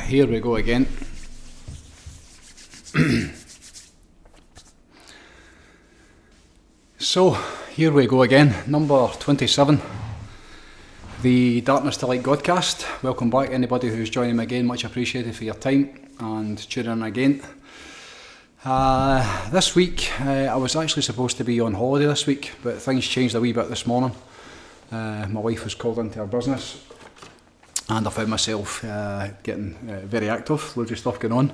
here we go again. So, here we go again, number 27, the Darkness to Light Godcast. Welcome back, anybody who's joining me again, much appreciated for your time and tuning in again. This week, I was actually supposed to be on holiday this week, but things changed a wee bit this morning. My wife was called into her business, and I found myself getting very active, loads of stuff going on.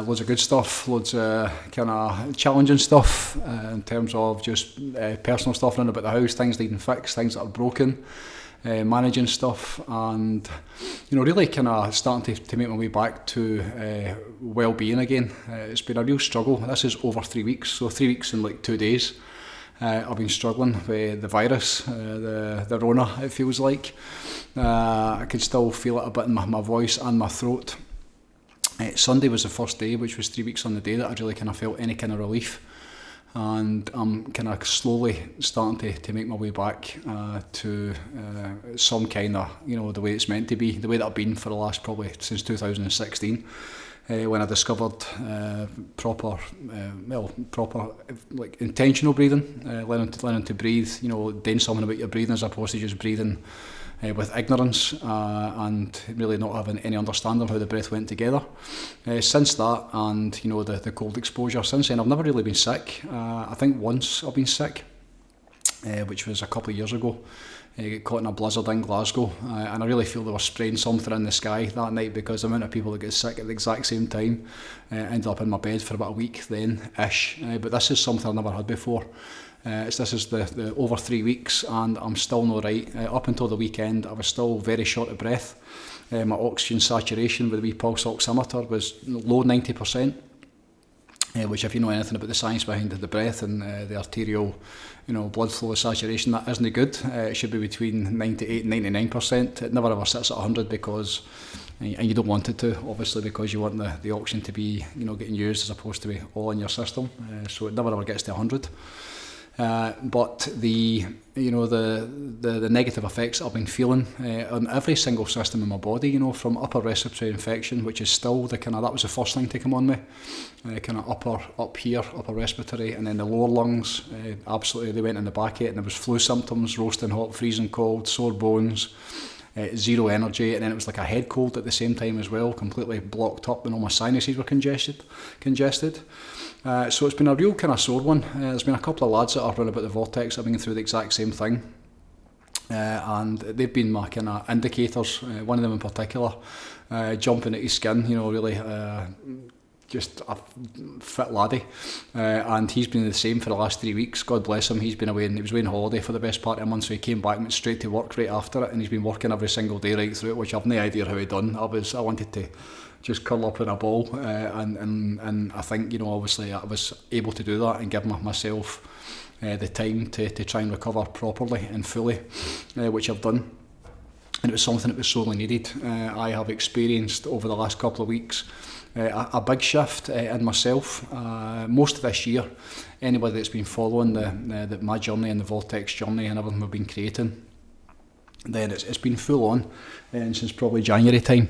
Loads of good stuff, loads of kind of challenging stuff in terms of just personal stuff around about the house, things needing fixed, things that are broken, managing stuff, and really kind of starting to make my way back to well-being again. It's been a real struggle. This is over 3 weeks, so 3 weeks in like 2 days. I've been struggling with the virus, the Rona, it feels like. I can still feel it a bit in my voice and my throat. Sunday was the first day, which was 3 weeks on the day, that I really kind of felt any kind of relief. And I'm kind of slowly starting to make my way back to some kind of, the way it's meant to be, the way that I've been for the last probably since 2016. When I discovered proper like intentional breathing, learning to breathe, doing something about your breathing as opposed to just breathing with ignorance and really not having any understanding of how the breath went together. Since that and the cold exposure, since then I've never really been sick. I think once I've been sick, which was a couple of years ago. I got caught in a blizzard in Glasgow, and I really feel they were spraying something in the sky that night, because the amount of people that get sick at the exact same time ended up in my bed for about a week then-ish. But this is something I've never had before. This is the over 3 weeks, and I'm still not right. Up until the weekend, I was still very short of breath. My oxygen saturation with the wee pulse oximeter was low 90%. Which, if you know anything about the science behind the breath and the arterial, blood flow saturation, that isn't good. It should be between 98 and 99%. It never ever sits at 100 because, and you don't want it to, obviously, because you want the oxygen to be, getting used as opposed to be all in your system. So it never ever gets to 100. But the negative effects I've been feeling on every single system in my body, from upper respiratory infection, which is still that was the first thing to come on me, upper respiratory, and then the lower lungs, absolutely, they went in the back of it, and there was flu symptoms, roasting hot, freezing cold, sore bones, zero energy, and then it was like a head cold at the same time as well, completely blocked up, and all my sinuses were congested. So it's been a real kind of sore one. There's been a couple of lads that are running about the Vortex that have been through the exact same thing. And they've been my kind of indicators, one of them in particular, jumping at his skin, really just a fit laddie. And he's been the same for the last 3 weeks, God bless him. He was away on holiday for the best part of a month, so he came back and went straight to work right after it, and he's been working every single day right through it, which I've no idea how he done. I wanted to just curl up in a ball, and I think, obviously I was able to do that and give myself the time to try and recover properly and fully, which I've done. And it was something that was sorely needed. I have experienced over the last couple of weeks a big shift in myself. Most of this year, anybody that's been following my journey and the Vortex journey and everything we've been creating, then it's been full on, and since probably January time.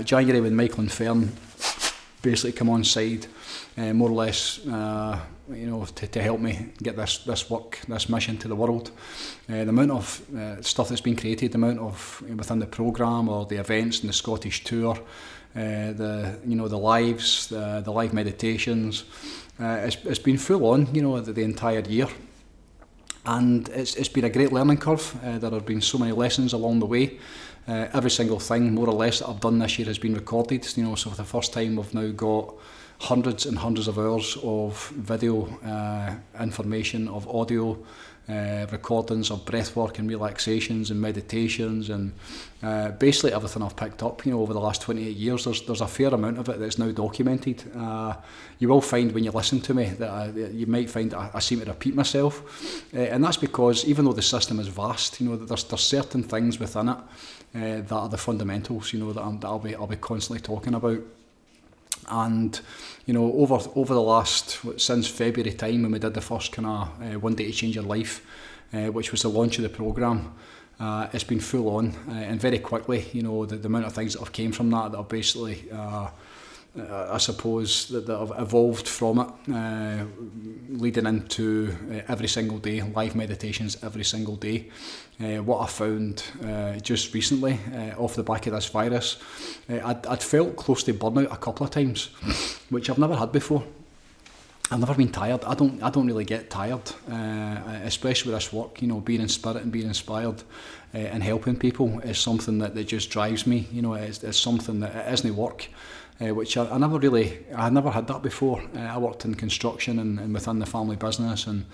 January when Michael and Fern basically come on side, more or less, to help me get this mission to the world. The amount of stuff that's been created, the amount of within the programme or the events and the Scottish tour, the lives, the live meditations, it's been full on, the entire year. And it's been a great learning curve. There have been so many lessons along the way. Every single thing, more or less, that I've done this year has been recorded. So for the first time, we've now got hundreds and hundreds of hours of video information, of audio, recordings of breathwork and relaxations and meditations, and basically everything I've picked up, over the last 28 years. There's a fair amount of it that's now documented. You will find when you listen to me that you might find I seem to repeat myself, and that's because even though the system is vast, there's certain things within it that are the fundamentals, that I'll be constantly talking about. And over the last, since February time when we did the first kind of 1 Day to Change Your Life, which was the launch of the programme, It's been full on, and very quickly, the amount of things that have came from that have basically, I suppose, that have evolved from it, leading into every single day, live meditations every single day. What I found just recently, off the back of this virus, I'd felt close to burnout a couple of times, which I've never had before. I've never been tired. I don't really get tired, especially with this work. Being in spirit and being inspired and helping people is something that just drives me. It's something that it isn't work, which I never had that before. I worked in construction and within the family business, and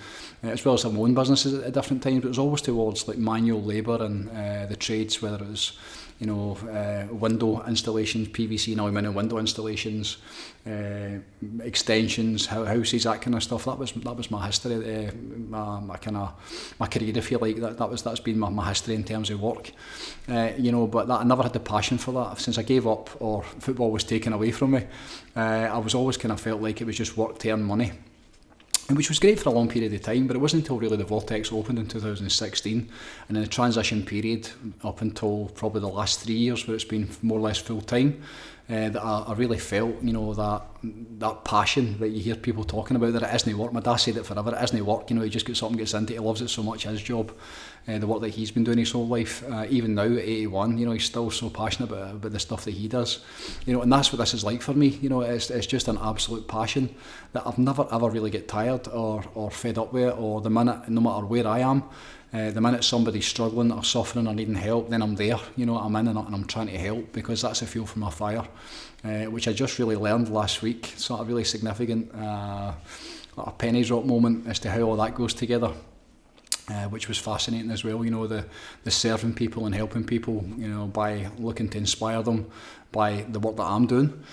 as well as my own businesses at different times. But it was always towards like manual labour and the trades, whether it was window installations, PVC and aluminium window installations, extensions, houses, that kind of stuff. That was my history, my career, if you like. That's been my history in terms of work. But I never had the passion for that since I gave up or football was taken away from me. I was always kind of felt like it was just work to earn money, which was great for a long period of time, but it wasn't until really the Vortex opened in 2016, and in the transition period up until probably the last 3 years, where it's been more or less full time, that I really felt, that passion that you hear people talking about, that it isn't work. My dad said it forever, it isn't work. He just gets up and gets into it. He loves it so much, his job, the work that he's been doing his whole life. Even now at 81, he's still so passionate about the stuff that he does. And that's what this is like for me. It's just an absolute passion that I've never ever really get tired or fed up with, or the minute, no matter where I am, the minute somebody's struggling or suffering or needing help, then I'm there. I'm in and I'm trying to help, because that's a fuel for my fire, which I just really learned last week. Sort of really significant, a penny drop moment as to how all that goes together, which was fascinating as well. The serving people and helping people, by looking to inspire them by the work that I'm doing.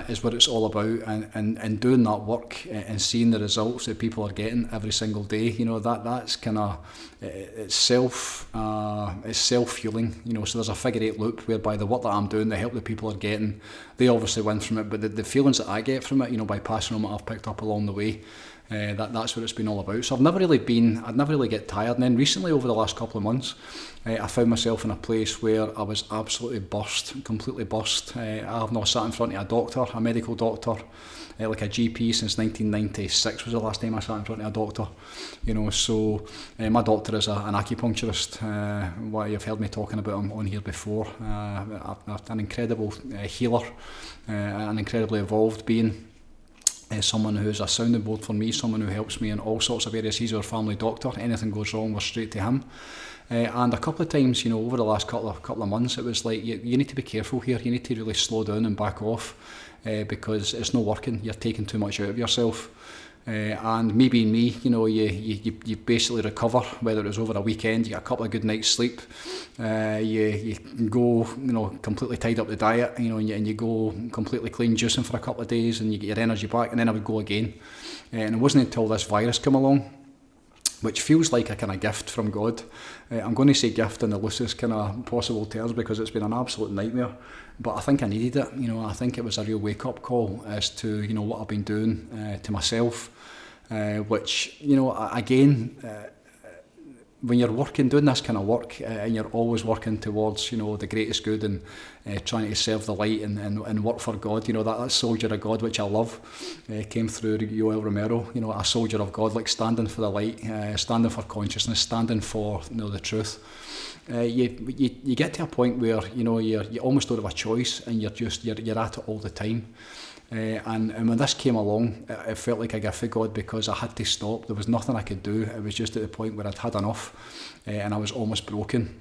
Is what it's all about, and doing that work and seeing the results that people are getting every single day. That's kind of it's self-fueling. So there's a figure eight loop whereby the work that I'm doing, the help that people are getting, they obviously win from it, but the feelings that I get from it, by passing on what I've picked up along the way, that's what it's been all about. So I'd never really get tired. And then recently, over the last couple of months, I found myself in a place where I was absolutely completely burst. I have not sat in front of a medical doctor, like a GP, since 1996 was the last time I sat in front of a doctor. So my doctor is an acupuncturist. You've heard me talking about him on here before. An incredible healer, an incredibly evolved being. Someone who's a sounding board for me, someone who helps me in all sorts of areas. He's our family doctor. Anything goes wrong, we're straight to him. And a couple of times, over the last couple of months, it was like, you need to be careful here. You need to really slow down and back off, because it's not working. You're taking too much out of yourself. And me being me, you basically recover, whether it was over a weekend, you get a couple of good nights sleep, you go, completely tied up the diet, and you go completely clean juicing for a couple of days, and you get your energy back, and then I would go again. And it wasn't until this virus came along, which feels like a kind of gift from God. I'm going to say gift in the loosest kind of possible terms, because it's been an absolute nightmare. But I think I needed it. I think it was a real wake-up call as to, what I've been doing to myself, which, again, when you're doing this kind of work, and you're always working towards, the greatest good, and trying to serve the light and work for God, that soldier of God, which I love, came through Yoel Romero, a soldier of God, like standing for the light, standing for consciousness, standing for, the truth. You get to a point where, you almost don't have a choice, and you're at it all the time. And when this came along, it felt like a gift of God, because I had to stop. There was nothing I could do. It was just at the point where I'd had enough, and I was almost broken.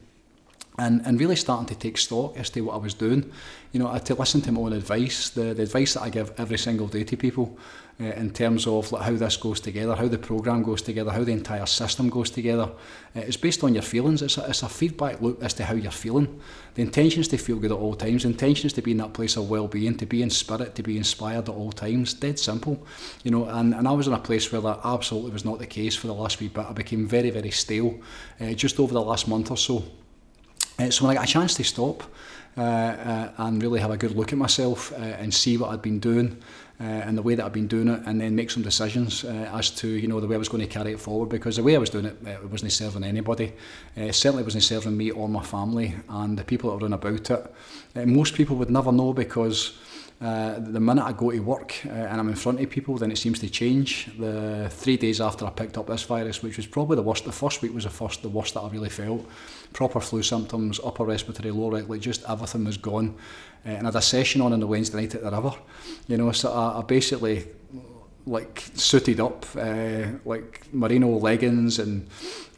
And really starting to take stock as to what I was doing. I had to listen to my own advice, the advice that I give every single day to people, in terms of like how this goes together, how the programme goes together, how the entire system goes together. It's based on your feelings. It's a feedback loop as to how you're feeling. The intention is to feel good at all times. The intention is to be in that place of well-being, to be in spirit, to be inspired at all times. Dead simple. And I was in a place where that absolutely was not the case for the last wee bit. I became very, very stale just over the last month or so. So when I got a chance to stop, and really have a good look at myself and see what I'd been doing and the way that I've been doing it, and then make some decisions as to, you know, the way I was going to carry it forward, because the way I was doing it, it wasn't serving anybody. It certainly wasn't serving me or my family and the people that were in about it. Most people would never know, because the minute I go to work and I'm in front of people, then it seems to change. The 3 days after I picked up this virus, which was probably the worst, the first week was the worst that I really felt. Proper flu symptoms, upper respiratory, lower, like just everything was gone. And I had a session on the Wednesday night at the river, you know, so I basically like suited up, like merino leggings and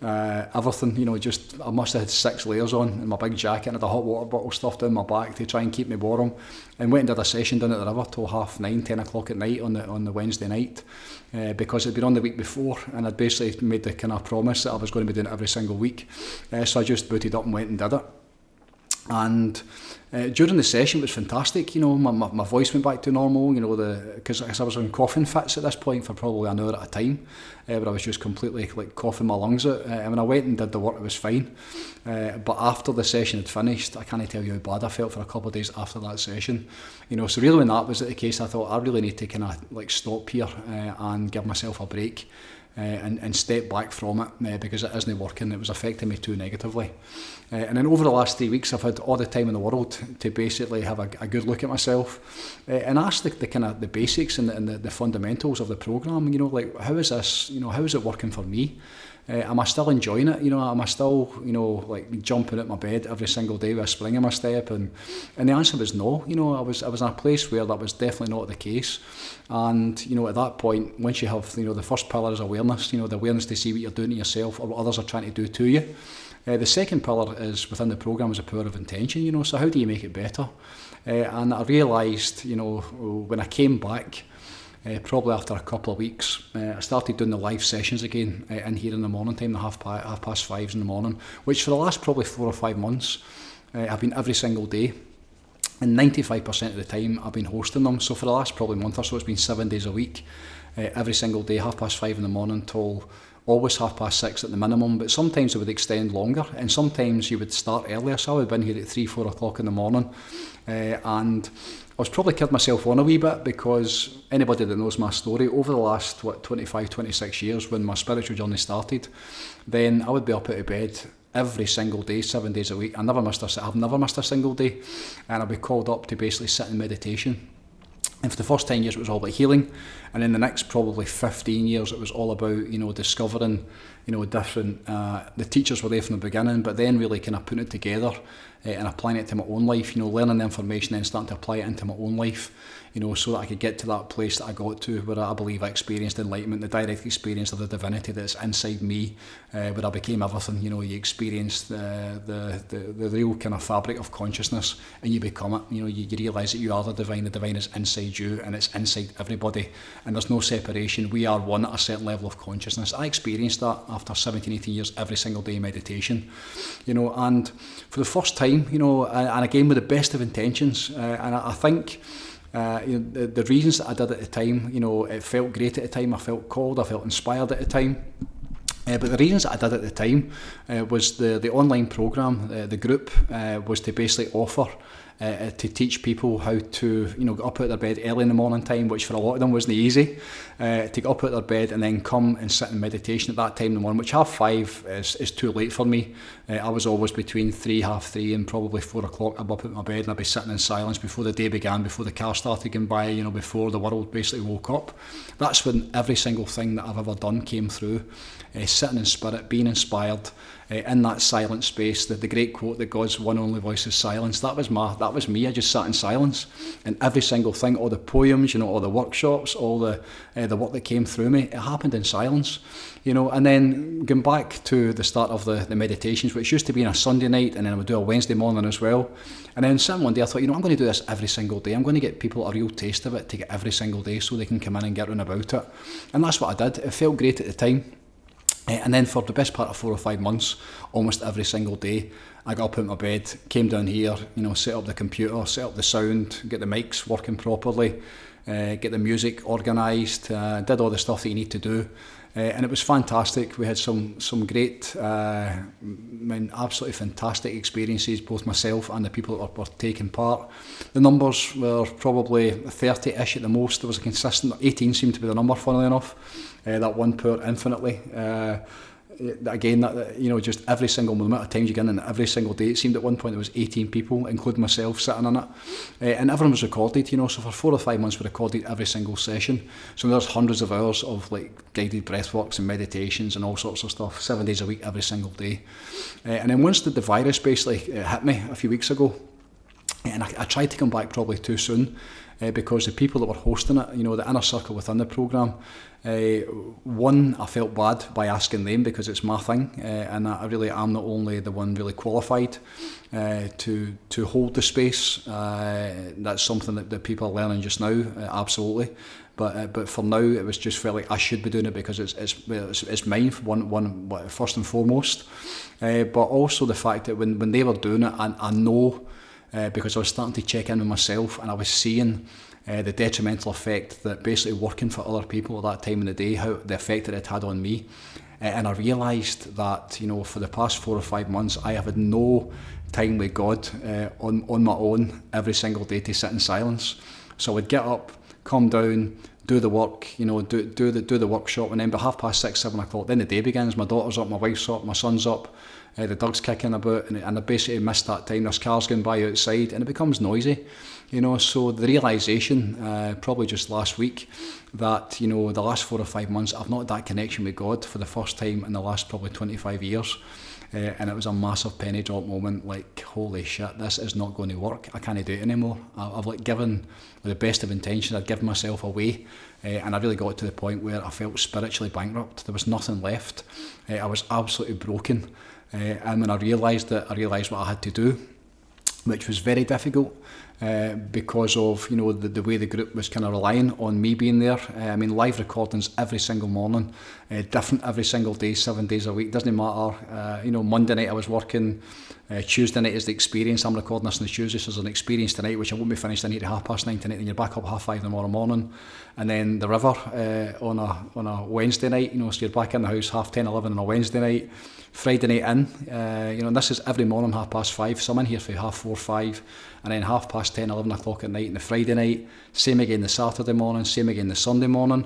everything, you know, just I must have had 6 layers on in my big jacket, and had a hot water bottle stuffed down my back to try and keep me warm, and went and did a session down at the river till 9:30, 10 o'clock at night on the Wednesday night, because it'd been on the week before, and I'd basically made the kind of promise that I was going to be doing it every single week, so I just booted up and went and did it. And during the session it was fantastic, you know, my voice went back to normal, you know, because I was on coughing fits at this point for probably an hour at a time, where I was just completely like coughing my lungs out, and when I went and did the work it was fine, but after the session had finished, I can't tell you how bad I felt for a couple of days after that session, you know. So really when that was the case, I thought I really need to kind of like stop here and give myself a break. And step back from it, because it isn't working. It was affecting me too negatively. And then over the last 3 weeks, I've had all the time in the world to basically have a good look at myself and ask the kind of the basics and the fundamentals of the programme. You know, like, how is this? You know, how is it working for me? Am I still enjoying it? You know, am I still, you know, like jumping out my bed every single day with a spring in my step? And the answer was no. You know, I was in a place where that was definitely not the case. And, you know, at that point, once you have, you know, the first pillar is awareness, you know, the awareness to see what you're doing to yourself or what others are trying to do to you. The second pillar is within the programme is the power of intention, you know, so how do you make it better? And I realised, you know, when I came back, probably after a couple of weeks, I started doing the live sessions again in here in the morning time, the half past 5 in the morning, which for the last probably 4 or 5 months, I've been every single day. And 95% of the time I've been hosting them. So for the last probably month or so, it's been 7 days a week, every single day, 5:30 in the morning till always 6:30 at the minimum, but sometimes it would extend longer, and sometimes you would start earlier. So I would have been here at 3, 4 o'clock in the morning, and I was probably kidding myself on a wee bit, because anybody that knows my story, over the last 25, 26 years, when my spiritual journey started, then I would be up out of bed every single day, 7 days a week. I've never missed a single day, and I'll be called up to basically sit in meditation. And for the first 10 years it was all about healing, and in the next probably 15 years it was all about, you know, discovering, you know, different, the teachers were there from the beginning, but then really kind of putting it together and applying it to my own life, you know, learning the information and starting to apply it into my own life, you know, so that I could get to that place that I got to, where I believe I experienced enlightenment, the direct experience of the divinity that's inside me, where I became everything. You know, you experience the real kind of fabric of consciousness, and you become it. You know, you realise that you are the divine is inside you, and it's inside everybody, and there's no separation. We are one at a certain level of consciousness. I experienced that after 17, 18 years, every single day in meditation, you know, and for the first time, you know, and again with the best of intentions, and I think, you know, the reasons that I did at the time, you know, it felt great at the time, I felt called, I felt inspired at the time. But the reasons that I did at the time was the online programme, the group, was to basically offer to teach people how to, you know, get up out of their bed early in the morning time, which for a lot of them wasn't easy, to get up out of their bed and then come and sit in meditation at that time in the morning, which 5:30 is too late for me. I was always between 3, 3:30 and probably 4 o'clock. I'd be up at my bed and I'd be sitting in silence before the day began, before the car started going by, you know, before the world basically woke up. That's when every single thing that I've ever done came through. Sitting in spirit, being inspired, in that silent space, the great quote that God's one only voice is silence. That was me. I just sat in silence, and every single thing, all the poems, you know, all the workshops, all the work that came through me, it happened in silence, you know. And then going back to the start of the meditations, which used to be on a Sunday night, and then I would do a Wednesday morning as well. And then sitting one day, I thought, you know, I'm going to do this every single day. I'm going to get people a real taste of it, to get every single day, so they can come in and get round about it. And that's what I did. It felt great at the time. And then for the best part of 4 or 5 months, almost every single day, I got up out of my bed, came down here, you know, set up the computer, set up the sound, get the mics working properly, get the music organised, did all the stuff that you need to do. And it was fantastic. We had some great, absolutely fantastic experiences, both myself and the people that were taking part. The numbers were probably 30-ish at the most. There was a consistent, 18 seemed to be the number, funnily enough. That one poured infinitely. Again, just every single moment of times you get in, and every single day, it seemed at one point there was 18 people, including myself, sitting in it. And everyone was recorded, so for 4 or 5 months we recorded every single session. So there's hundreds of hours of guided breathworks and meditations and all sorts of stuff, 7 days a week, every single day. And then once the virus basically hit me a few weeks ago, and I tried to come back probably too soon, because the people that were hosting it, the inner circle within the programme, one, I felt bad by asking them because it's my thing, and I really am not only the one really qualified to hold the space. That's something that people are learning just now, absolutely. But for now, it was just felt like I should be doing it because it's mine, first and foremost. But also the fact that when they were doing it, I know. Because I was starting to check in with myself, and I was seeing the detrimental effect that basically working for other people at that time of the day, how the effect that it had on me. And I realised that, for the past 4 or 5 months, I have had no time with God on my own every single day to sit in silence. So I would get up, calm down, do the work, do the workshop, and then by 6:30, 7 o'clock, then the day begins. My daughter's up, my wife's up, my son's up. The dog's kicking about, and I basically missed that time. There's cars going by outside, and it becomes noisy, So the realisation, probably just last week, that the last 4 or 5 months I've not had that connection with God for the first time in the last probably 25 years, and it was a massive penny drop moment. Like, holy shit, this is not going to work. I can't do it anymore. I've given, with the best of intentions, I'd given myself away, and I really got to the point where I felt spiritually bankrupt. There was nothing left. I was absolutely broken. And when I realised what I had to do, which was very difficult because of the way the group was kind of relying on me being there. Live recordings every single morning, different every single day, 7 days a week, doesn't matter. Monday night I was working, Tuesday night is the experience. I'm recording this on the Tuesday, so there's an experience tonight which I won't be finished in here at 9:30 tonight, and you're back up 5:30 tomorrow morning. And then the river on a Wednesday night, so you're back in the house 10:30, 11 on a Wednesday night. Friday night in, and this is every morning 5:30, so I'm in here for 4:30, 5, and then 10:30, 11 o'clock at night on the Friday night, same again the Saturday morning, same again the Sunday morning.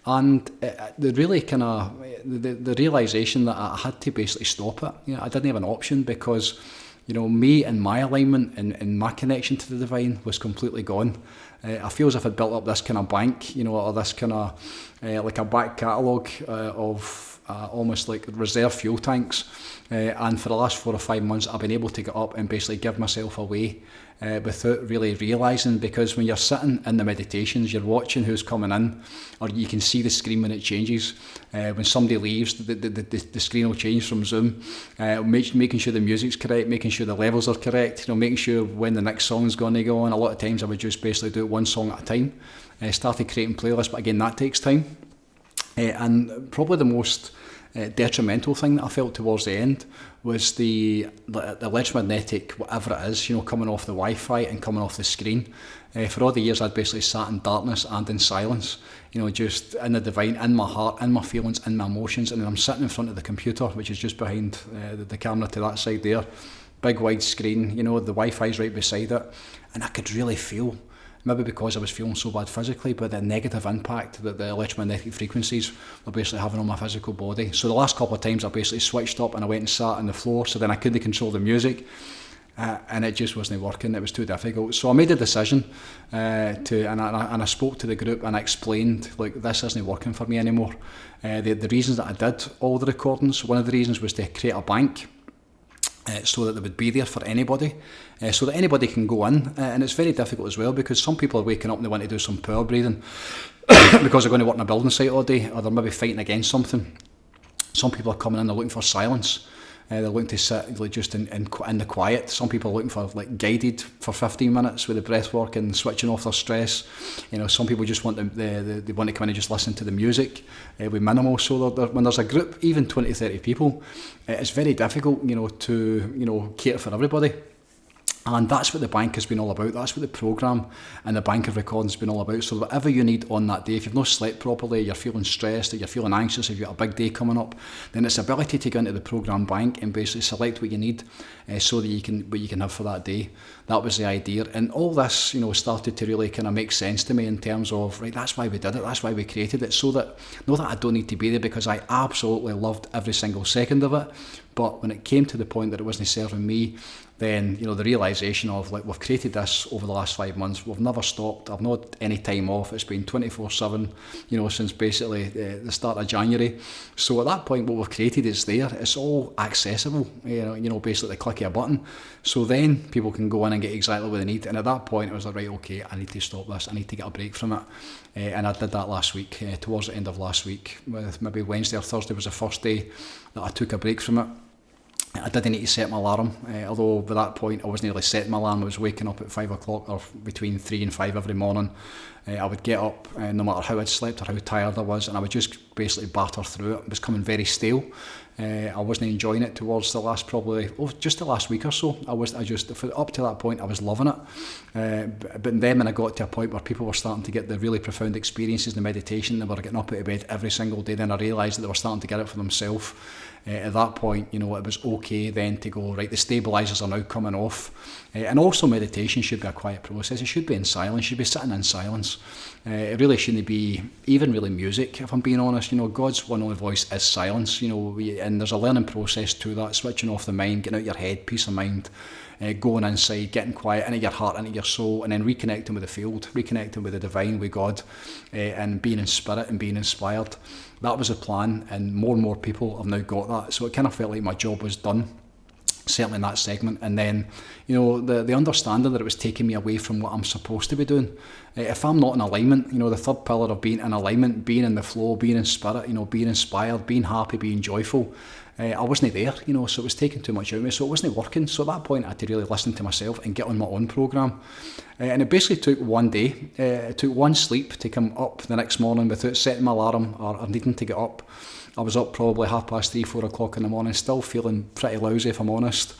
And the really kind of the realisation that I had to basically stop it. I didn't have an option because me and my alignment and my connection to the divine was completely gone. I feel as if I'd built up this kind of bank, or this kind of like a back catalogue of almost like reserve fuel tanks, and for the last 4 or 5 months I've been able to get up and basically give myself away without really realising, because when you're sitting in the meditations, you're watching who's coming in, or you can see the screen when it changes. When somebody leaves, the screen will change from Zoom, making sure the music's correct, making sure the levels are correct, making sure when the next song's going to go on. A lot of times I would just basically do it one song at a time. Started creating playlists, but again that takes time. And probably the most detrimental thing that I felt towards the end was the electromagnetic, whatever it is, coming off the Wi-Fi and coming off the screen. For all the years I'd basically sat in darkness and in silence, just in the divine, in my heart, in my feelings, in my emotions, and then I'm sitting in front of the computer, which is just behind the camera to that side there, big wide screen, the Wi-Fi's right beside it, and I could really feel, maybe because I was feeling so bad physically, but the negative impact that the electromagnetic frequencies were basically having on my physical body. So the last couple of times I basically switched up and I went and sat on the floor, so then I couldn't control the music, and it just wasn't working. It was too difficult. So I made a decision and I spoke to the group and I explained, like, this isn't working for me anymore. The reasons that I did all the recordings, one of the reasons was to create a bank, so that they would be there for anybody, so that anybody can go in, and it's very difficult as well because some people are waking up and they want to do some power breathing because they're going to work on a building site all day, or they're maybe fighting against something. Some people are coming in, they're looking for silence, they're looking to sit like just in the quiet. Some people are looking for like guided for 15 minutes with the breath work and switching off their stress. Some people just want they want to come in and just listen to the music with minimal. So when there's a group, even 20, 30 people, it's very difficult, to cater for everybody. And that's what the bank has been all about. That's what the programme and the bank of recording has been all about. So whatever you need on that day, if you've not slept properly, you're feeling stressed, or you're feeling anxious, if you've got a big day coming up, then it's the ability to go into the programme bank and basically select what you need so that what you can have for that day. That was the idea. And all this, started to really kind of make sense to me in terms of, right, that's why we did it, that's why we created it, so that, not that I don't need to be there, because I absolutely loved every single second of it. But when it came to the point that it wasn't serving me, then, the realisation of, like, we've created this over the last 5 months, we've never stopped, I've not had any time off, it's been 24/7, since basically the start of January. So at that point, what we've created is there, it's all accessible, basically the click of a button. So then people can go in and get exactly what they need. And at that point, it was like, right, okay, I need to stop this, I need to get a break from it. And I did that last week, towards the end of last week, with maybe Wednesday or Thursday was the first day that I took a break from it. I didn't need to set my alarm, although by that point I wasn't really setting my alarm. I was waking up at 5 o'clock or between 3 and 5 every morning. I would get up no matter how I'd slept or how tired I was, and I would just basically batter through it. It was becoming very stale. I wasn't enjoying it towards the last just the last week or so. Up to that point I was loving it. But then when I got to a point where people were starting to get the really profound experiences in the meditation, they were getting up out of bed every single day, then I realised that they were starting to get it for themselves. At that point, it was okay then to go, right, the stabilisers are now coming off. And also meditation should be a quiet process. It should be in silence. You should be sitting in silence. It really shouldn't be even really music, if I'm being honest. God's one only voice is silence. And there's a learning process to that, switching off the mind, getting out your head, peace of mind, going inside, getting quiet, into your heart, into your soul, and then reconnecting with the field, reconnecting with the divine, with God, and being in spirit and being inspired. That was the plan, and more people have now got that. So it kind of felt like my job was done, certainly in that segment. And then, the understanding that it was taking me away from what I'm supposed to be doing. If I'm not in alignment, the third pillar of being in alignment, being in the flow, being in spirit, being inspired, being happy, being joyful, I wasn't there, so it was taking too much out of me, so it wasn't working. So at that point, I had to really listen to myself and get on my own programme. And it basically took one day, it took one sleep to come up the next morning without setting my alarm or needing to get up. I was up probably 3:30, 4 o'clock in the morning, still feeling pretty lousy, if I'm honest.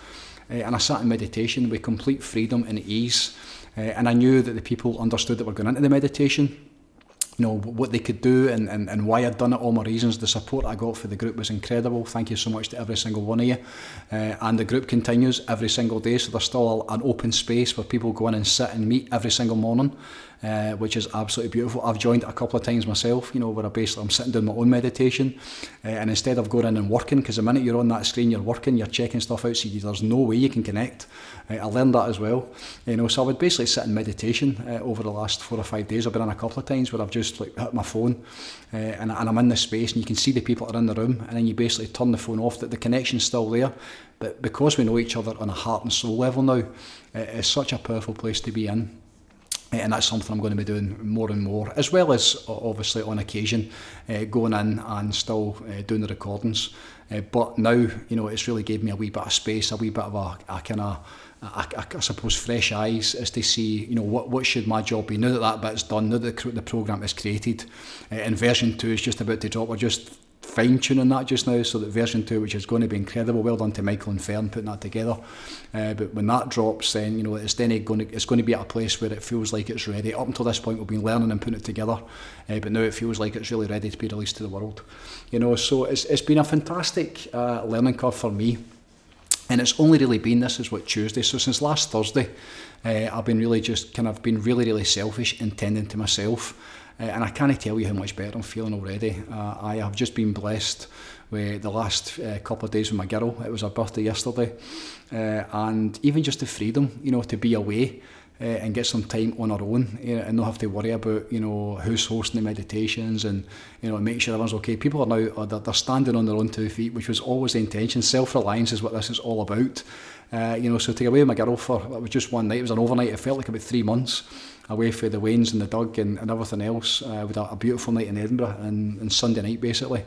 And I sat in meditation with complete freedom and ease. And I knew that the people understood that were going into the meditation, what they could do and why I'd done it, all my reasons. The support I got for the group was incredible. Thank you so much to every single one of you. And the group continues every single day, so there's still an open space where people go in and sit and meet every single morning, which is absolutely beautiful. I've joined it a couple of times myself, where I'm sitting doing my own meditation, and instead of going in and working, because the minute you're on that screen, you're working, you're checking stuff out, so there's no way you can connect. I learned that as well. So I would basically sit in meditation over the last 4 or 5 days. I've been on a couple of times where I've just hit my phone and I'm in this space, and you can see the people that are in the room, and then you basically turn the phone off. That the connection's still there, but because we know each other on a heart and soul level now, it's such a powerful place to be in. And that's something I'm going to be doing more and more, as well as obviously on occasion going in and still doing the recordings. But now, it's really gave me a wee bit of space, a wee bit of a kind of, I suppose, fresh eyes as to see, what should my job be now that bit's done, now that the programme is created. And version 2 is just about to drop. We're just fine-tuning that just now, so that version 2, which is going to be incredible, well done to Michael and Fern putting that together. But when that drops, then it's going to be at a place where it feels like it's ready. Up until this point, we've been learning and putting it together, but now it feels like it's really ready to be released to the world. So it's been a fantastic learning curve for me. And it's only really been, this is what, Tuesday, so since last Thursday, I've been really just been really selfish and tending to myself. And I can't tell you how much better I'm feeling already. I have just been blessed with the last couple of days with my girl. It was her birthday yesterday. And even just the freedom, to be away and get some time on our own, and not have to worry about, who's hosting the meditations and, make sure everyone's okay. People are now, they're standing on their own 2 feet, which was always the intention. Self-reliance is what this is all about. So to get away with my girl for, it was just one night, it was an overnight, it felt like about 3 months away for the Wains and the Doug and everything else. We had a beautiful night in Edinburgh and Sunday night basically.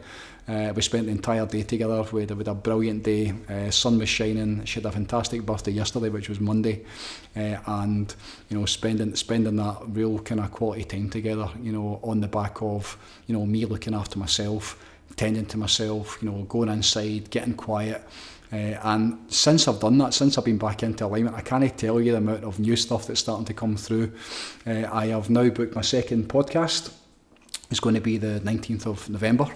We spent the entire day together. We had a brilliant day. Sun was shining. She had a fantastic birthday yesterday, which was Monday, and spending that real kind of quality time together. On the back of me looking after myself, tending to myself. Going inside, getting quiet. And since I've done that, since I've been back into alignment, I can't tell you the amount of new stuff that's starting to come through. I have now booked my second podcast. It's going to be the 19th of November.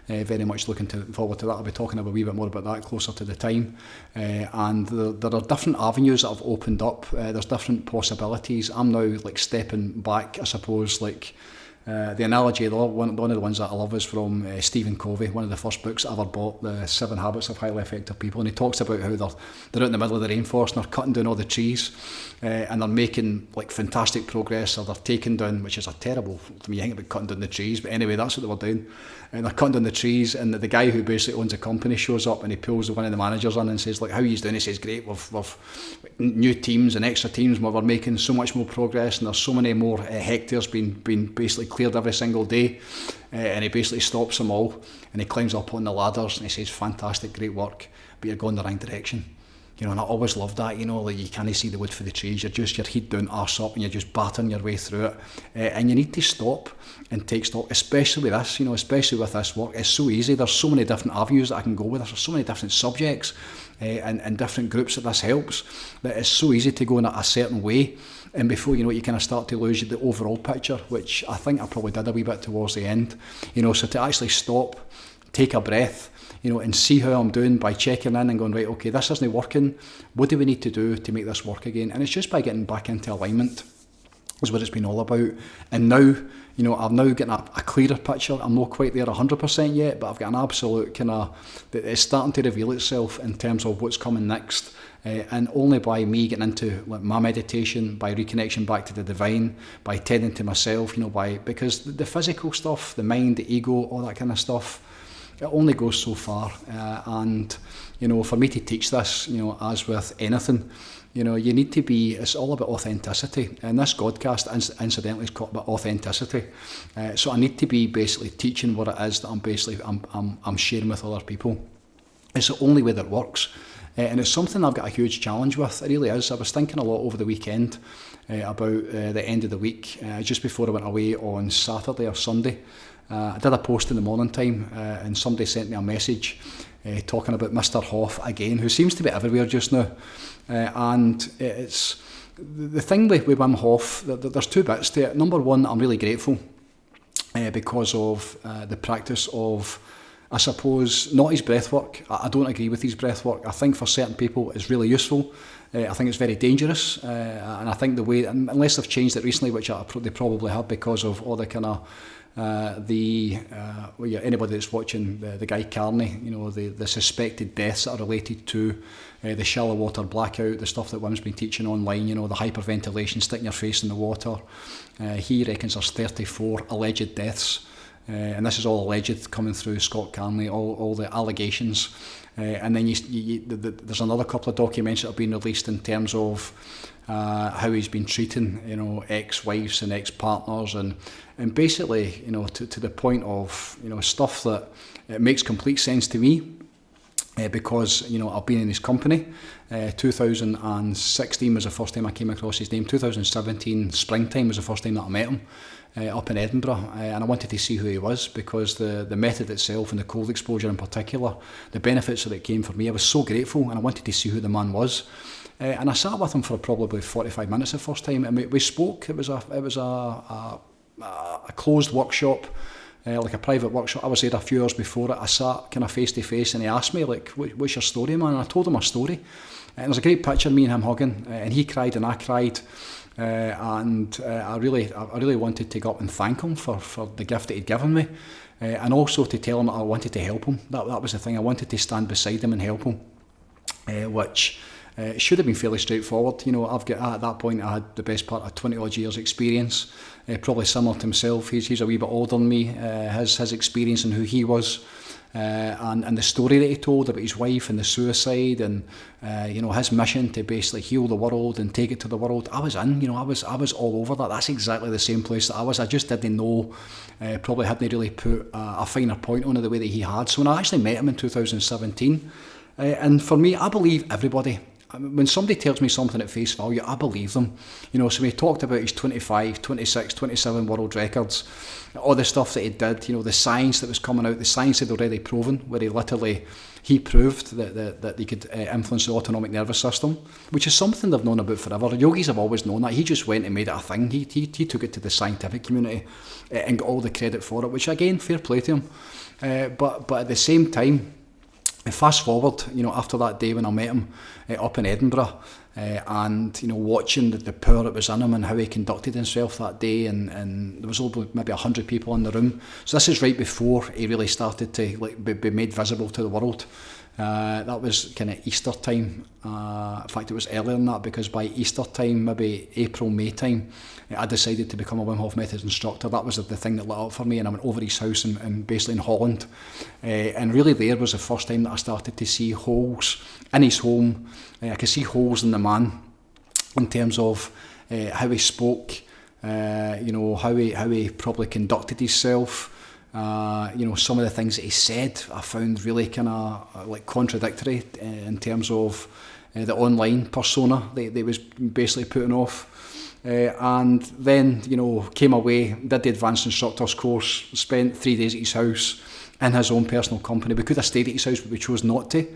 Very much looking forward to that. I'll be talking a wee bit more about that closer to the time. And there are different avenues that have opened up. There's different possibilities. I'm now like stepping back, I suppose, like the analogy, one of the ones that I love is from Stephen Covey, one of the first books I ever bought, The 7 Habits of Highly Effective People, and he talks about how they're out in the middle of the rainforest and they're cutting down all the trees, and they're making like fantastic progress, or they're taking down, which is a terrible, to me, you think about cutting down the trees, but anyway, that's what they were doing, and they're cutting down the trees, and the guy who basically owns a company shows up and he pulls one of the managers in and says, like, how are you doing? He says, great, we've new teams and extra teams, we're making so much more progress, and there's so many more hectares being basically cleared every single day. And he basically stops them all, and he climbs up on the ladders and he says, fantastic, great work, but you're going the wrong direction. You know, and I always loved that, you know, like you can't see the wood for the trees, you're just your head down, arse up, and you're just battering your way through it. And you need to stop and take stock, especially with this, you know, especially with this work. It's so easy, there's so many different avenues that I can go with, there's so many different subjects and different groups that this helps, that it's so easy to go in a certain way, and before you know it, you kind of start to lose the overall picture, which I think I probably did a wee bit towards the end, you know. So to actually stop, take a breath, you know, and see how I'm doing by checking in and going, right, okay, this isn't working, what do we need to do to make this work again? And it's just by getting back into alignment is what it's been all about. And now, you know, I'm now getting a clearer picture. I'm not quite there 100% yet, but I've got an absolute kind of, it's starting to reveal itself in terms of what's coming next. And only by me getting into like my meditation, by reconnection back to the divine, by tending to myself, you know, because the physical stuff, the mind, the ego, all that kind of stuff, it only goes so far. And, you know, for me to teach this, you know, as with anything, you know, you need to be, it's all about authenticity. And this Godcast, incidentally, is called about authenticity. So I need to be basically teaching what it is that I'm sharing with other people. It's the only way that works. And it's something I've got a huge challenge with. It really is. I was thinking a lot over the weekend about the end of the week, just before I went away on Saturday or Sunday. I did a post in the morning time, and somebody sent me a message talking about Mr. Hoff again, who seems to be everywhere just now. And it's the thing with Wim Hof, there's two bits to it. Number one, I'm really grateful because of the practice of, I suppose, not his breath work. I don't agree with his breath work. I think for certain people it's really useful. I think it's very dangerous, and I think the way, unless they've changed it recently, which they probably have because of all the kind of anybody that's watching the Guy Carney, you know, the suspected deaths that are related to the shallow water blackout, the stuff that Wim's been teaching online, you know, the hyperventilation, sticking your face in the water. He reckons there's 34 alleged deaths. And this is all alleged coming through Scott Carney, all the allegations. And then there's another couple of documents that have been released in terms of how he's been treating, you know, ex-wives and ex-partners, and basically, you know, to the point of, you know, stuff that it makes complete sense to me. Because, you know, I've been in his company. 2016 was the first time I came across his name. 2017 springtime was the first time that I met him up in Edinburgh, and I wanted to see who he was, because the method itself and the cold exposure in particular, the benefits that it came for me, I was so grateful, and I wanted to see who the man was. And I sat with him for probably 45 minutes the first time, and we spoke. It was a closed workshop. Like a private workshop. I was there a few hours before it. I sat kind of face to face, and he asked me, like, what's your story, man? And I told him my story. And there's a great picture of me and him hugging, and he cried and I cried. And I really wanted to go up and thank him for the gift that he'd given me, and also to tell him that I wanted to help him. That was the thing. I wanted to stand beside him and help him, which should have been fairly straightforward. You know, at that point I had the best part of 20 odd years experience, probably similar to himself. He's a wee bit older than me. His experience and who he was, and the story that he told about his wife and the suicide, and you know, his mission to basically heal the world and take it to the world. I was in, you know, I was all over that. That's exactly the same place that I was. I just didn't know, probably hadn't really put a finer point on it the way that he had. So when I actually met him in 2017, and for me, I believe everybody when somebody tells me something at face value, I believe them. You know, so when he talked about his 25, 26, 27 world records, all the stuff that he did, you know, the science that was coming out, the science had already proven, where he proved that he could influence the autonomic nervous system, which is something they've known about forever. Yogis have always known that. He just went and made it a thing. He took it to the scientific community and got all the credit for it, which again, fair play to him. But at the same time, fast forward, you know, after that day when I met him up in Edinburgh, and, you know, watching the power that was in him and how he conducted himself that day, and there was over maybe 100 people in the room. So this is right before he really started to be made visible to the world. That was kind of Easter time. In fact, it was earlier than that, because by Easter time, maybe April, May time, I decided to become a Wim Hof Method instructor. That was the thing that lit up for me, and I went over his house in basically in Holland. And really there was the first time that I started to see holes in his home. I could see holes in the man in terms of how he spoke, you know, how he probably conducted himself. You know, some of the things that he said I found really kind of like contradictory in terms of the online persona that he was basically putting off. And then, you know, came away, did the advanced instructors course, spent 3 days at his house in his own personal company. We could have stayed at his house, but we chose not to,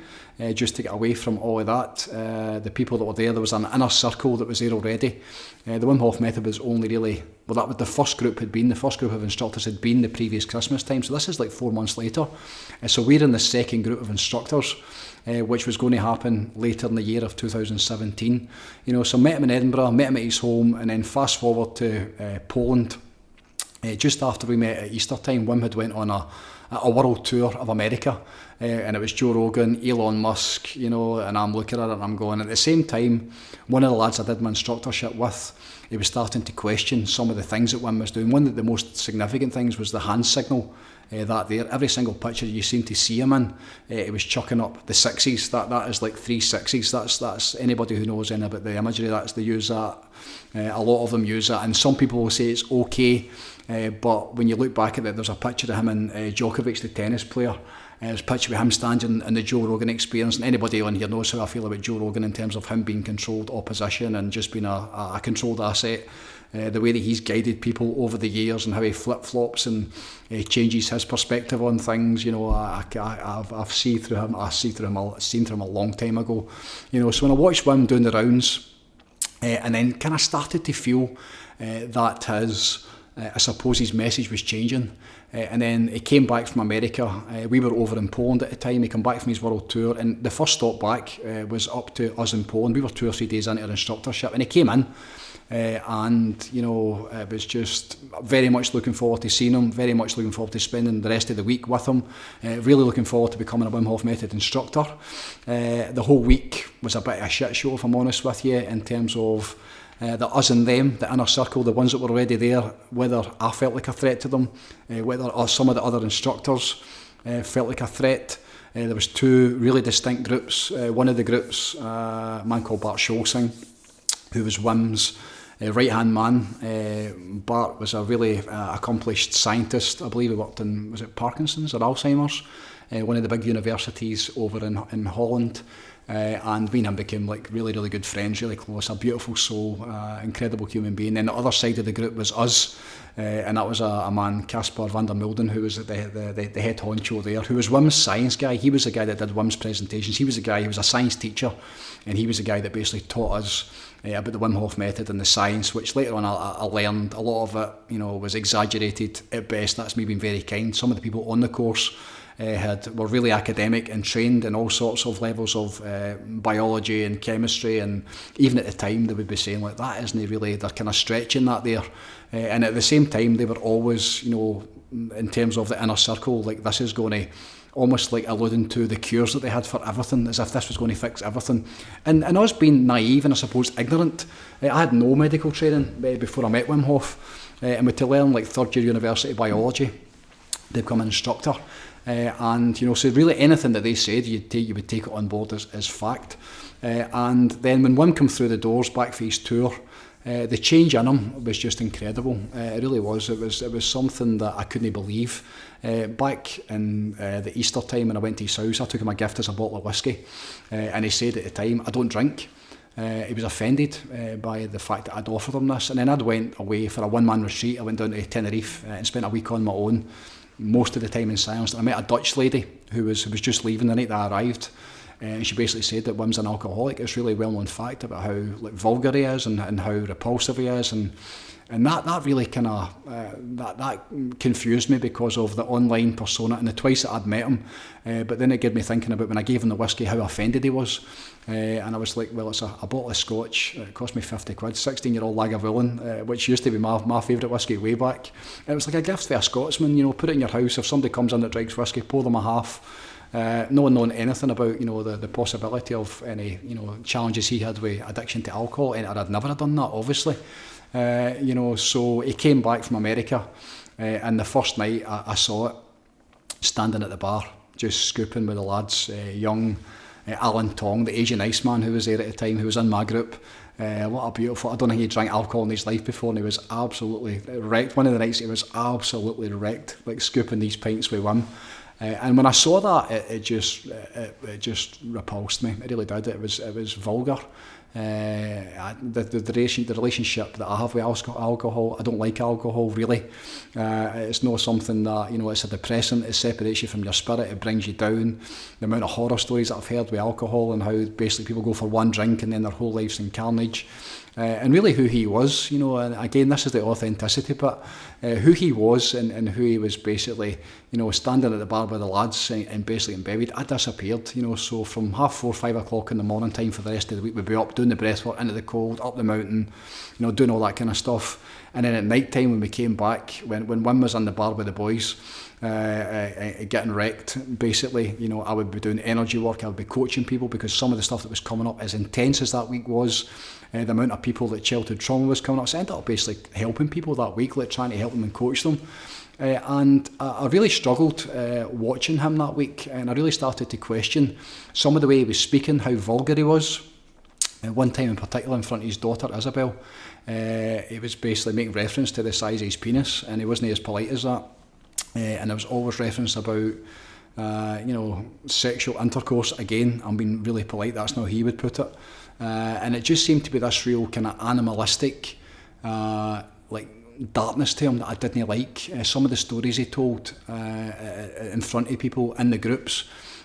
just to get away from all of that. The people that were there was an inner circle that was there already. The Wim Hof Method was only really, well, that was the first group of instructors had been the previous Christmas time. So this is like 4 months later. So we're in the second group of instructors, which was going to happen later in the year of 2017. You know, so met him in Edinburgh, met him at his home, and then fast forward to Poland. Just after we met at Easter time, Wim had went on a world tour of America, and it was Joe Rogan, Elon Musk, you know, and I'm looking at it and I'm going, at the same time, one of the lads I did my instructorship with, he was starting to question some of the things that Wim was doing. One of the most significant things was the hand signal. That there, every single picture you seem to see him in, it was chucking up the sixes. That is like 3 sixes. That's anybody who knows anything about the imagery. They use that. A lot of them use that, and some people will say it's okay. But when you look back at it, there's a picture of him and Djokovic, the tennis player. There's a picture of him standing in the Joe Rogan Experience, and anybody on here knows how I feel about Joe Rogan in terms of him being controlled opposition and just being a controlled asset. The way that he's guided people over the years and how he flip-flops and changes his perspective on things, you know, I've seen through him a long time ago. You know, so when I watched Wim doing the rounds, and then kind of started to feel that I suppose his message was changing. And then he came back from America. We were over in Poland at the time. He came back from his world tour, and the first stop back was up to us in Poland. We were 2 or 3 days into our instructorship, and he came in. And, you know, it was just very much looking forward to seeing him, very much looking forward to spending the rest of the week with him, really looking forward to becoming a Wim Hof Method instructor. The whole week was a bit of a shit show, if I'm honest with you, in terms of the us and them, the inner circle, the ones that were already there, whether I felt like a threat to them, whether some of the other instructors felt like a threat. There was 2 really distinct groups. One of the groups, a man called Bart Scholzing, who was Wim's right-hand man. Bart was a really accomplished scientist. I believe he worked in, was it Parkinson's or Alzheimer's? One of the big universities over in Holland. And me and him became like really, really good friends, really close, a beautiful soul, incredible human being. Then the other side of the group was us, and that was a man, Caspar van der Mulden, who was the head honcho there, who was Wim's science guy. He was the guy that did Wim's presentations. He was the guy, he was a science teacher, and he was the guy that basically taught us about the Wim Hof Method and the science, which later on I learned a lot of it, you know, was exaggerated at best. That's me being very kind. Some of the people on the course were really academic and trained in all sorts of levels of biology and chemistry, and even at the time they would be saying like, that isn't really, they're kind of stretching that there, and at the same time they were always, you know, in terms of the inner circle, like this is going to almost like alluding to the cures that they had for everything, as if this was going to fix everything. And us being naive and I suppose ignorant, I had no medical training before I met Wim Hof, and we had to learn like 3rd year university biology to become an instructor. And, you know, so really anything that they said, you would take it on board as fact. And then when Wim came through the doors back for his tour, The change in him was just incredible. It really was. It was something that I couldn't believe. Back in the Easter time when I went to his house, I took him a gift as a bottle of whiskey, and he said at the time, I don't drink. He was offended by the fact that I'd offered him this, and then I went away for a one-man retreat. I went down to Tenerife and spent a week on my own, most of the time in silence. And I met a Dutch lady who was just leaving the night that I arrived, and she basically said that Wim's an alcoholic. It's really well-known fact about how vulgar he is and how repulsive he is, and that really kind of that confused me because of the online persona and the twice that I'd met him. But then it gave me thinking about when I gave him the whiskey, how offended he was. And I was like, well, it's a bottle of scotch. It cost me 50 quid, 16-year-old Lagavulin, which used to be my favourite whiskey way back. And it was like a gift for a Scotsman, put it in your house. If somebody comes in that drinks whiskey, pour them a half. No one knowing anything about, the possibility of any, challenges he had with addiction to alcohol. And I'd never have done that, obviously. So he came back from America, and the first night I saw it, standing at the bar, just scooping with the lads, young Alan Tong, the Asian Iceman who was there at the time, who was in my group. What a beautiful, I don't think he drank alcohol in his life before, and he was absolutely wrecked. One of the nights he was absolutely wrecked, like scooping these pints with Wim. And when I saw that, it just repulsed me. It really did. It was vulgar. The relationship that I have with alcohol, I don't like alcohol really. It's not something that, it's a depressant. It separates you from your spirit. It brings you down. The amount of horror stories that I've heard with alcohol and how basically people go for one drink and then their whole life's in carnage. And really who he was, and again, this is the authenticity, but who he was and who he was basically, standing at the bar with the lads and basically in bed, I disappeared, so from 4:30, 5 o'clock in the morning time for the rest of the week, we'd be up doing the breathwork, into the cold, up the mountain, doing all that kind of stuff. And then at night time when we came back, when Wim was in the bar with the boys, getting wrecked, basically, I would be doing energy work, I would be coaching people, because some of the stuff that was coming up, as intense as that week was, the amount of people that childhood trauma was coming up, so I ended up basically helping people that week, like trying to help them and coach them. And I really struggled watching him that week, and I really started to question some of the way he was speaking, how vulgar he was. One time in particular, in front of his daughter Isabel, he was basically making reference to the size of his penis, and he wasn't as polite as that. And there was always reference about sexual intercourse. Again, I'm being really polite, that's not how he would put it. And it just seemed to be this real kind of animalistic darkness to him that I didn't like. Some of the stories he told in front of people in the groups,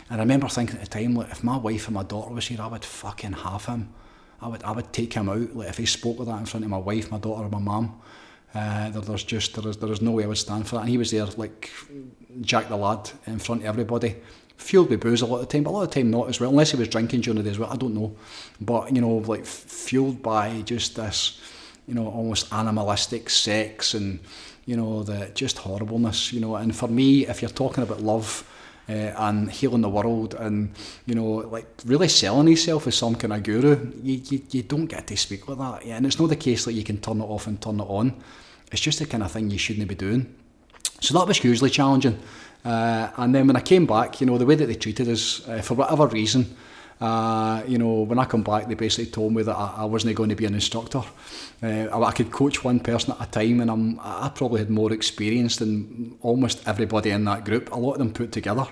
and I remember thinking at the time, if my wife and my daughter was here, I would fucking have him. I would take him out. Like if he spoke like that in front of my wife, my daughter, or my mum, there is no way I would stand for that. And he was there like Jack the Lad in front of everybody, fueled with booze a lot of the time, but a lot of the time not as well, unless he was drinking during the day as well, I don't know. But, fueled by just this, almost animalistic sex and, the just horribleness, And for me, if you're talking about love and healing the world and, really selling yourself as some kind of guru, you don't get to speak like that. Yeah, and it's not the case that you can turn it off and turn it on. It's just the kind of thing you shouldn't be doing. So that was hugely challenging. And then when I came back, the way that they treated us, for whatever reason, when I come back, they basically told me that I wasn't going to be an instructor. I could coach one person at a time, and I probably had more experience than almost everybody in that group, a lot of them put together,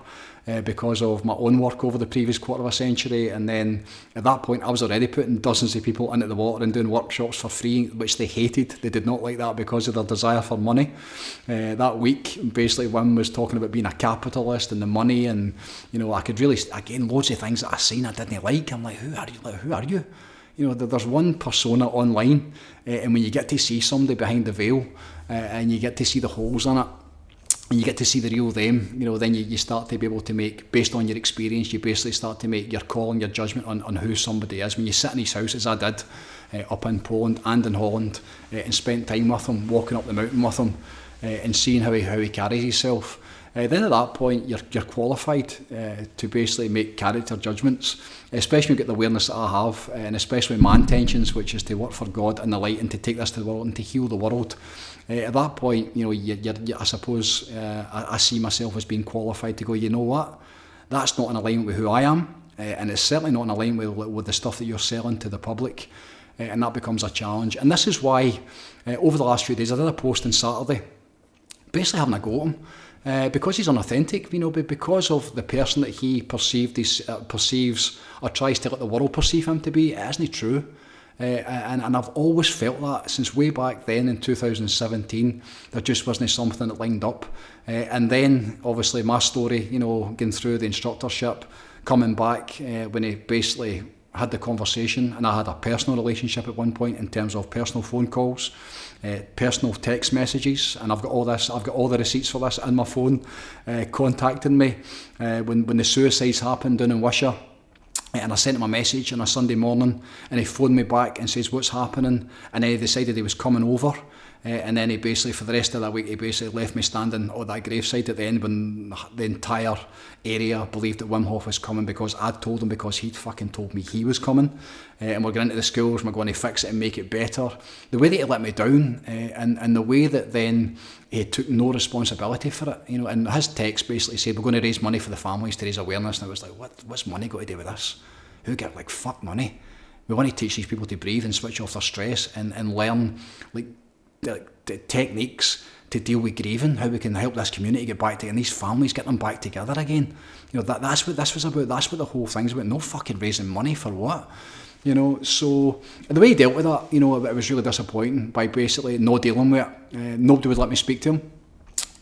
because of my own work over the previous quarter of a century. And then at that point, I was already putting dozens of people into the water and doing workshops for free, which they hated. They did not like that because of their desire for money. That week, basically, Wim was talking about being a capitalist and the money, and I could really, again, loads of things that I seen I didn't like. I'm like, who are you? Like, who are you? There's one persona online, and when you get to see somebody behind the veil, and you get to see the holes in it, and you get to see the real them, then you start to be able to make, based on your experience, you basically start to make your call and your judgment on who somebody is. When you sit in his house, as I did, up in Poland and in Holland, and spent time with him, walking up the mountain with him, and seeing how he carries himself, then at that point you're qualified to basically make character judgments, especially when you get the awareness that I have, and especially my intentions, which is to work for God and the light and to take this to the world and to heal the world. At that point, I suppose I see myself as being qualified to go, you know what, that's not in alignment with who I am, and it's certainly not in alignment with the stuff that you're selling to the public. and that becomes a challenge. And this is why, over the last few days, I did a post on Saturday, basically having a go at him, because he's unauthentic, because of the person that he perceives or tries to let the world perceive him to be. It isn't true. And I've always felt that since way back then in 2017, there just wasn't something that lined up. And then obviously my story, going through the instructorship, coming back when he basically had the conversation, and I had a personal relationship at one point in terms of personal phone calls, personal text messages, and I've got all the receipts for this in my phone, contacting me when the suicides happened down in Wishaw. And I sent him a message on a Sunday morning, and he phoned me back and says, what's happening? And then he decided he was coming over. And then he basically, for the rest of that week, he basically left me standing on that graveside at the end when the entire area believed that Wim Hof was coming, because I'd told him, because he'd fucking told me he was coming. And we're going into the schools, we're going to fix it and make it better. The way that he let me down, and the way that then he took no responsibility for it, and his text basically said, we're going to raise money for the families to raise awareness. And I was like, what's money got to do with this? Who get fuck money? We want to teach these people to breathe and switch off their stress and learn the techniques to deal with grieving, how we can help this community get back together and these families get them back together again. That's what this was about. That's what the whole thing's about. No fucking raising money for what? So the way he dealt with that, it was really disappointing by basically not dealing with it. Nobody would let me speak to him.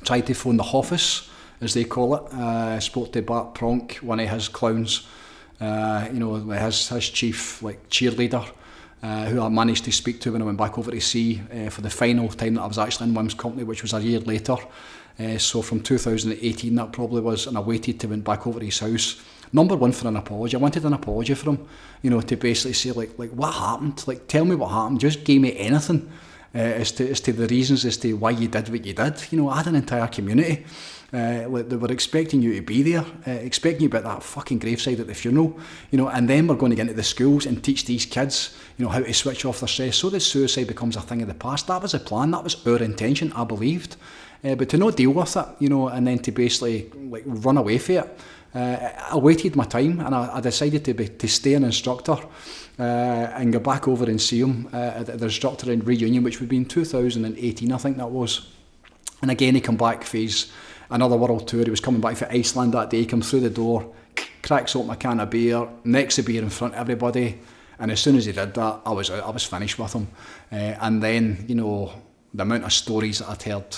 Tried to phone the Hoffice, as they call it. Spoke to Bart Pronk, one of his clowns, his chief cheerleader, who I managed to speak to when I went back over to see for the final time that I was actually in Wim's company, which was a year later. So from 2018 that probably was, and I waited to went back over to his house. Number one, for an apology. I wanted an apology from him, to basically say like what happened? Tell me what happened. Just give me anything as to the reasons as to why you did what you did. I had an entire community. They were expecting you to be there, expecting you about that fucking graveside at the funeral, and then we're going to get into the schools and teach these kids, how to switch off their stress so that suicide becomes a thing of the past. That was the plan, that was our intention, I believed. But to not deal with it, and then to basically run away from it, I waited my time, and I decided to stay an instructor and go back over and see him at the instructor in reunion, which would be in 2018, I think that was. And again, he come back for another world tour. He was coming back from Iceland that day. He comes through the door, cracks open a can of beer, necks the beer in front of everybody, and as soon as he did that, I was out. I was finished with him. And then, the amount of stories that I'd heard,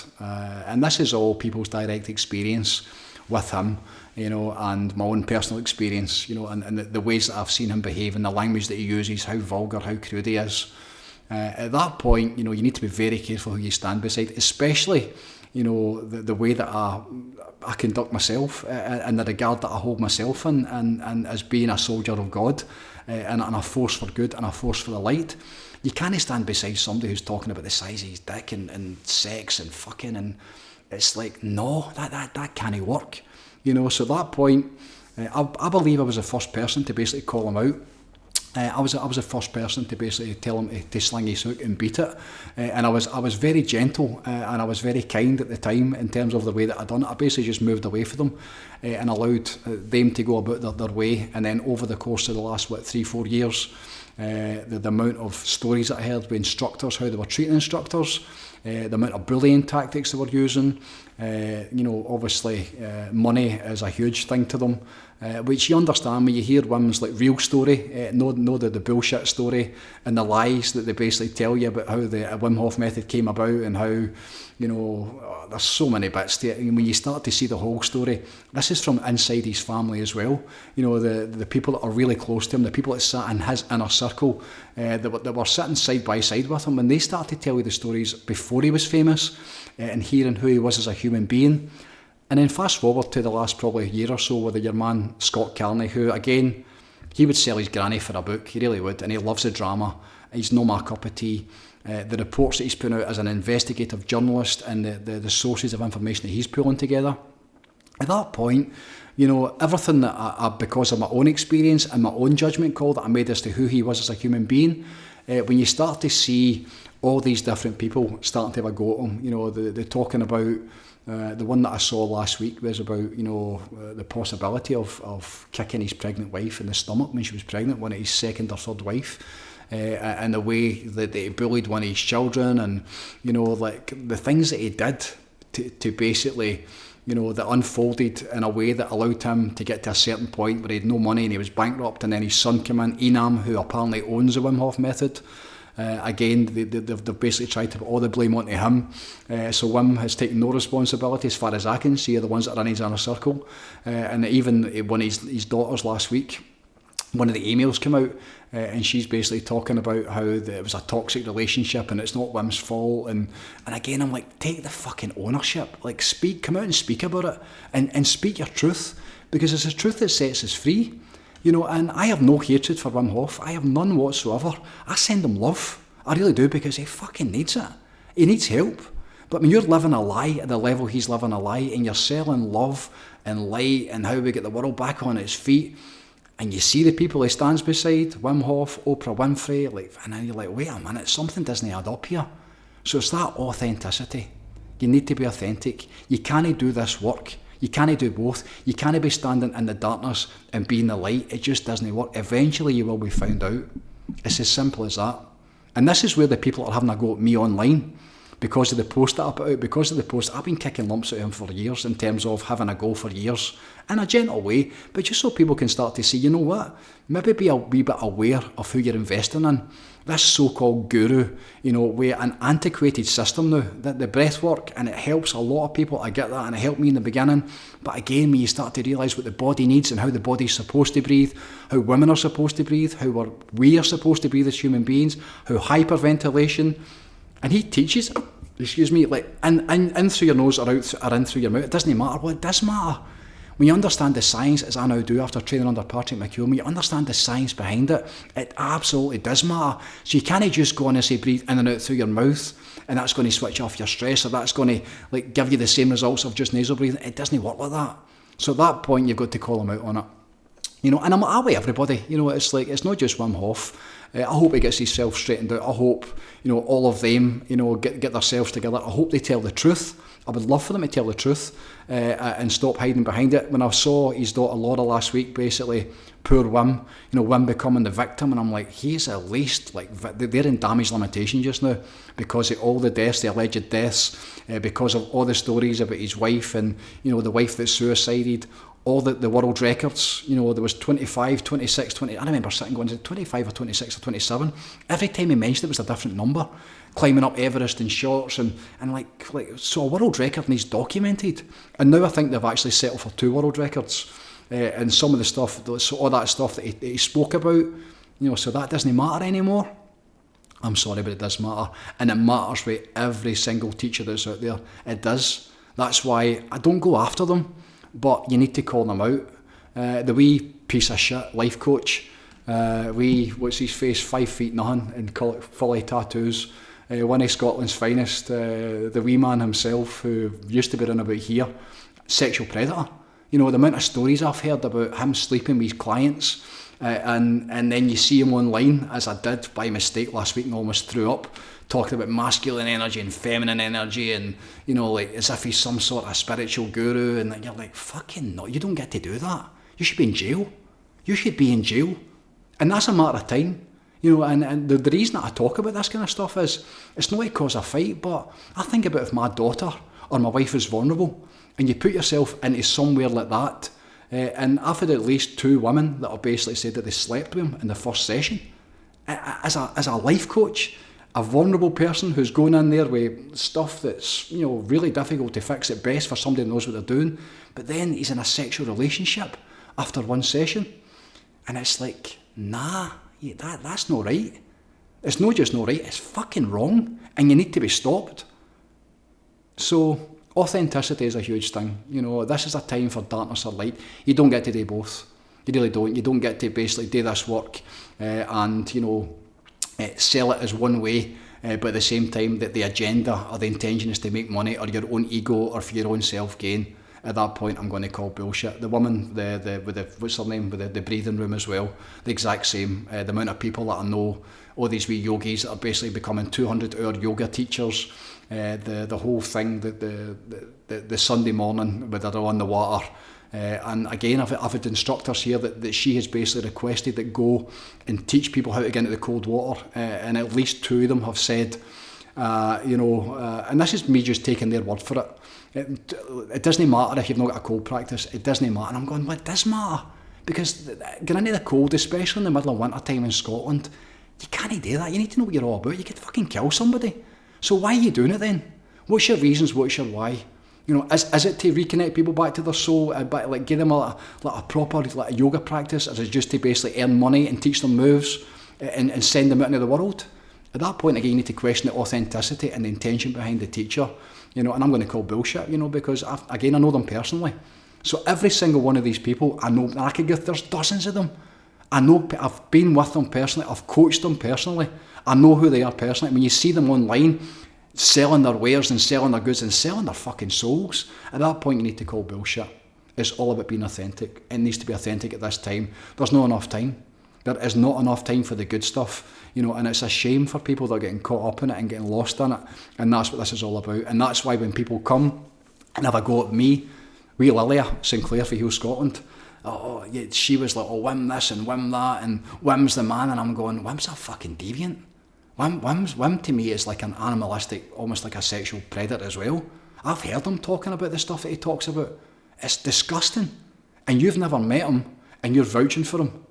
and this is all people's direct experience with him, and my own personal experience, and the ways that I've seen him behave and the language that he uses, how vulgar, how crude he is. At that point, you need to be very careful who you stand beside, especially the way that I conduct myself, and the regard that I hold myself in, and as being a soldier of God, and a force for good and a force for the light. You can't stand beside somebody who's talking about the size of his dick and sex and fucking, and it's like, no, that can't work. So at that point, I believe I was the first person to basically call him out. I was the first person to basically tell him to sling his hook and beat it, and I was very gentle and I was very kind at the time in terms of the way that I'd done it. I basically just moved away from them and allowed them to go about their way. And then over the course of the last 3-4 years, the amount of stories that I heard with instructors, how they were treating instructors, the amount of bullying tactics they were using, obviously money is a huge thing to them, which you understand when you hear Wim's real story, know the bullshit story and the lies that they basically tell you about how the Wim Hof method came about, and how there's so many bits to it. And when you start to see the whole story, this is from inside his family as well. The people that are really close to him, the people that sat in his inner circle, that were sitting side by side with him, when they start to tell you the stories before he was famous, and hearing who he was as a human being. And then fast forward to the last probably year or so with your man Scott Carney, who again, he would sell his granny for a book, he really would, and he loves the drama. He's no my cup of tea. The reports that he's putting out as an investigative journalist, and the sources of information that he's pulling together. At that point, everything that I, because of my own experience and my own judgment call that I made as to who he was as a human being, when you start to see all these different people starting to have a go at him, they're talking about, the one that I saw last week was about, the possibility of kicking his pregnant wife in the stomach when she was pregnant, one of his second or third wife. and the way that he bullied one of his children, and like the things that he did to basically, that unfolded in a way that allowed him to get to a certain point where he had no money and he was bankrupt, and then his son came in, Enam, who apparently owns the Wim Hof method. Again, they've basically tried to put all the blame onto him. So Wim has taken no responsibility as far as I can see, are the ones that are in his inner circle. And even when his daughters last week, one of the emails came out, and she's basically talking about how it was a toxic relationship and it's not Wim's fault. And again, I'm like, take the fucking ownership. Like, come out and speak about it, and speak your truth, because it's the truth that sets us free. And I have no hatred for Wim Hof. I have none whatsoever. I send him love. I really do, because he fucking needs it. He needs help. But when you're living a lie at the level he's living a lie, and you're selling love and light and how we get the world back on its feet, and you see the people he stands beside, Wim Hof, Oprah Winfrey, and then you're like, wait a minute, something doesn't add up here. So it's that authenticity. You need to be authentic. You can't do this work. You can't do both. You can't be standing in the darkness and be in the light. It just doesn't work. Eventually you will be found out. It's as simple as that. And this is where the people are having a go at me online, because of the post that I put out, because of the post. I've been kicking lumps at him for years, in terms of having a go for years, in a gentle way, but just so people can start to see, you know what, maybe be a wee bit aware of who you're investing in. This so-called guru, we're an antiquated system now, the breath work, and it helps a lot of people. I get that, and it helped me in the beginning. But again, when you start to realise what the body needs and how the body's supposed to breathe, how women are supposed to breathe, how we are supposed to breathe as human beings, how hyperventilation, and he teaches, like in through your nose or in through your mouth. It doesn't matter. Well, it does matter. When you understand the science, as I now do after training under Patrick McHugh, when you understand the science behind it, it absolutely does matter. So you can't just go on and say breathe in and out through your mouth, and that's going to switch off your stress, or that's going to give you the same results of just nasal breathing. It doesn't work like that. So at that point, you've got to call them out on it. And I'm that way, everybody. It's like, it's not just Wim Hof. I hope he gets himself straightened out. I hope, all of them, get themselves together. I hope they tell the truth. I would love for them to tell the truth and stop hiding behind it. When I saw his daughter Laura last week, basically, poor Wim, Wim becoming the victim, and I'm like, he's at least, they're in damage limitation just now, because of all the deaths, the alleged deaths, because of all the stories about his wife, and, the wife that suicided, all the world records, there was 25, 26, 20, I remember sitting going to 25 or 26 or 27. Every time he mentioned it was a different number. Climbing up Everest in shorts, and so a world record, and he's documented. And now I think they've actually settled for 2 world records. And some of the stuff, so all that stuff that he spoke about, so that doesn't matter anymore. I'm sorry, but it does matter. And it matters with every single teacher that's out there. It does. That's why I don't go after them, but you need to call them out. The wee piece of shit life coach, what's his face, 5 feet nothing, and fully tattoos, one of Scotland's finest, the wee man himself, who used to be running about here, sexual predator. The amount of stories I've heard about him sleeping with his clients, and then you see him online, as I did by mistake last week and almost threw up, talking about masculine energy and feminine energy, and as if he's some sort of spiritual guru, and you're like, fucking no, you don't get to do that. You should be in jail. You should be in jail. And that's a matter of time. And the reason that I talk about this kind of stuff is, it's not to cause a fight, but I think about if my daughter or my wife is vulnerable, and you put yourself into somewhere like that, and I've had at least 2 women that have basically said that they slept with him in the first session. As a life coach, a vulnerable person who's going in there with stuff that's really difficult to fix at best for somebody who knows what they're doing, but then he's in a sexual relationship after 1 session, and it's like, nah, that's not right. It's not just not right, it's fucking wrong, and you need to be stopped. So authenticity is a huge thing. This is a time for darkness or light. You don't get to do both. You really don't. You don't get to basically do this work and sell it as one way, but at the same time that the agenda or the intention is to make money or your own ego or for your own self-gain. At that point, I'm going to call bullshit. The woman, with the what's her name, with the breathing room as well, the exact same. The amount of people that I know, all these wee yogis that are basically becoming 200-hour yoga teachers. The whole thing, the Sunday morning where they're on the water, And again, I've had instructors here that she has basically requested that go and teach people how to get into the cold water, and at least 2 of them have said, and this is me just taking their word for it. It doesn't matter if you've not got a cold practice. It doesn't matter. And I'm going, well, it does matter, because getting into the cold, especially in the middle of winter time in Scotland, you can't do that. You need to know what you're all about. You could fucking kill somebody. So why are you doing it then? What's your reasons? What's your why? Is it to reconnect people back to their soul, like give them a proper like a yoga practice, or is it just to basically earn money and teach them moves and send them out into the world? At that point, again, you need to question the authenticity and the intention behind the teacher, and I'm going to call bullshit, because I know them personally. So every single one of these people, I know, and I could go, there's dozens of them. I know, I've been with them personally, I've coached them personally, I know who they are personally. When you see them online, selling their wares and selling their goods and selling their fucking souls, at that point you need to call bullshit. It's all about being authentic. It needs to be authentic at this time. There's not enough time. There is not enough time for the good stuff, and it's a shame for people that are getting caught up in it and getting lost in it, and that's what this is all about. And that's why when people come and have a go at me, wee Lilia Sinclair for Heal Scotland, she was like, Wim this and Wim that, and Wim's the man, and I'm going, Wim's a fucking deviant. Wim to me is like an animalistic, almost like a sexual predator as well. I've heard him talking about the stuff that he talks about. It's disgusting. And you've never met him, and you're vouching for him.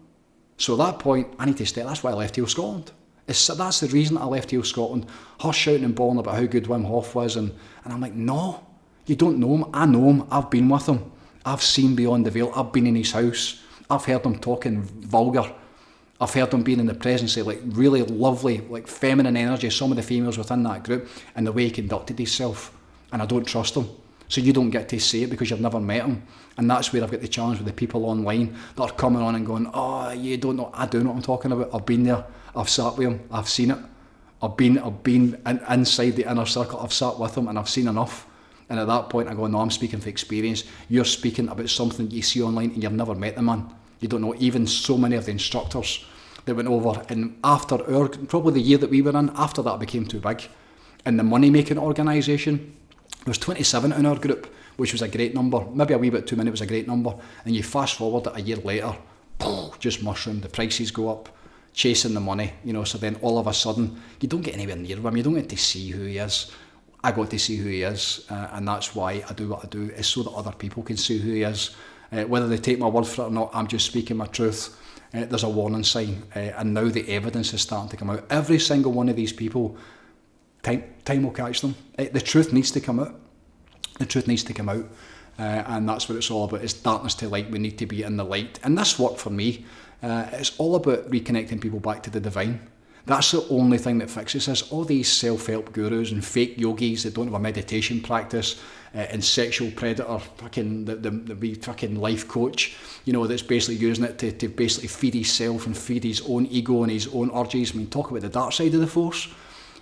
So at that point, I need to stay. That's why I left Heal Scotland. That's the reason I left Heal Scotland. Her shouting and bawling about how good Wim Hof was, and I'm like, no, you don't know him. I know him. I've been with him. I've seen beyond the veil. I've been in his house. I've heard him talking vulgar. I've heard him being in the presence of like really lovely, like feminine energy, some of the females within that group, and the way he conducted himself. And I don't trust him. So you don't get to say it because you've never met him. And that's where I've got the challenge with the people online that are coming on and going, oh, you don't know. I do know what I'm talking about. I've been there. I've sat with him. I've seen it. I've been inside the inner circle. I've sat with him and I've seen enough. And at that point I go, no, I'm speaking for experience. You're speaking about something you see online and you've never met the man. You don't know. Even so many of the instructors that went over, and after probably the year that we were in, after that became too big. And the money making organisation, there was 27 in our group, which was a great number. Maybe a wee bit too many was a great number. And you fast forward it a year later, just mushroom, the prices go up, chasing the money, so then all of a sudden, you don't get anywhere near him, you don't get to see who he is. I got to see who he is, and that's why I do what I do, is so that other people can see who he is. Whether they take my word for it or not, I'm just speaking my truth. There's a warning sign, and now the evidence is starting to come out. Every single one of these people, time will catch them. The truth needs to come out. The truth needs to come out, and that's what it's all about. It's darkness to light. We need to be in the light, and this work for me, it's all about reconnecting people back to the divine. That's the only thing that fixes this. All these self-help gurus and fake yogis that don't have a meditation practice, and sexual predator, fucking the wee fucking life coach, that's basically using it to basically feed himself and feed his own ego and his own urges. I mean, talk about the dark side of the force.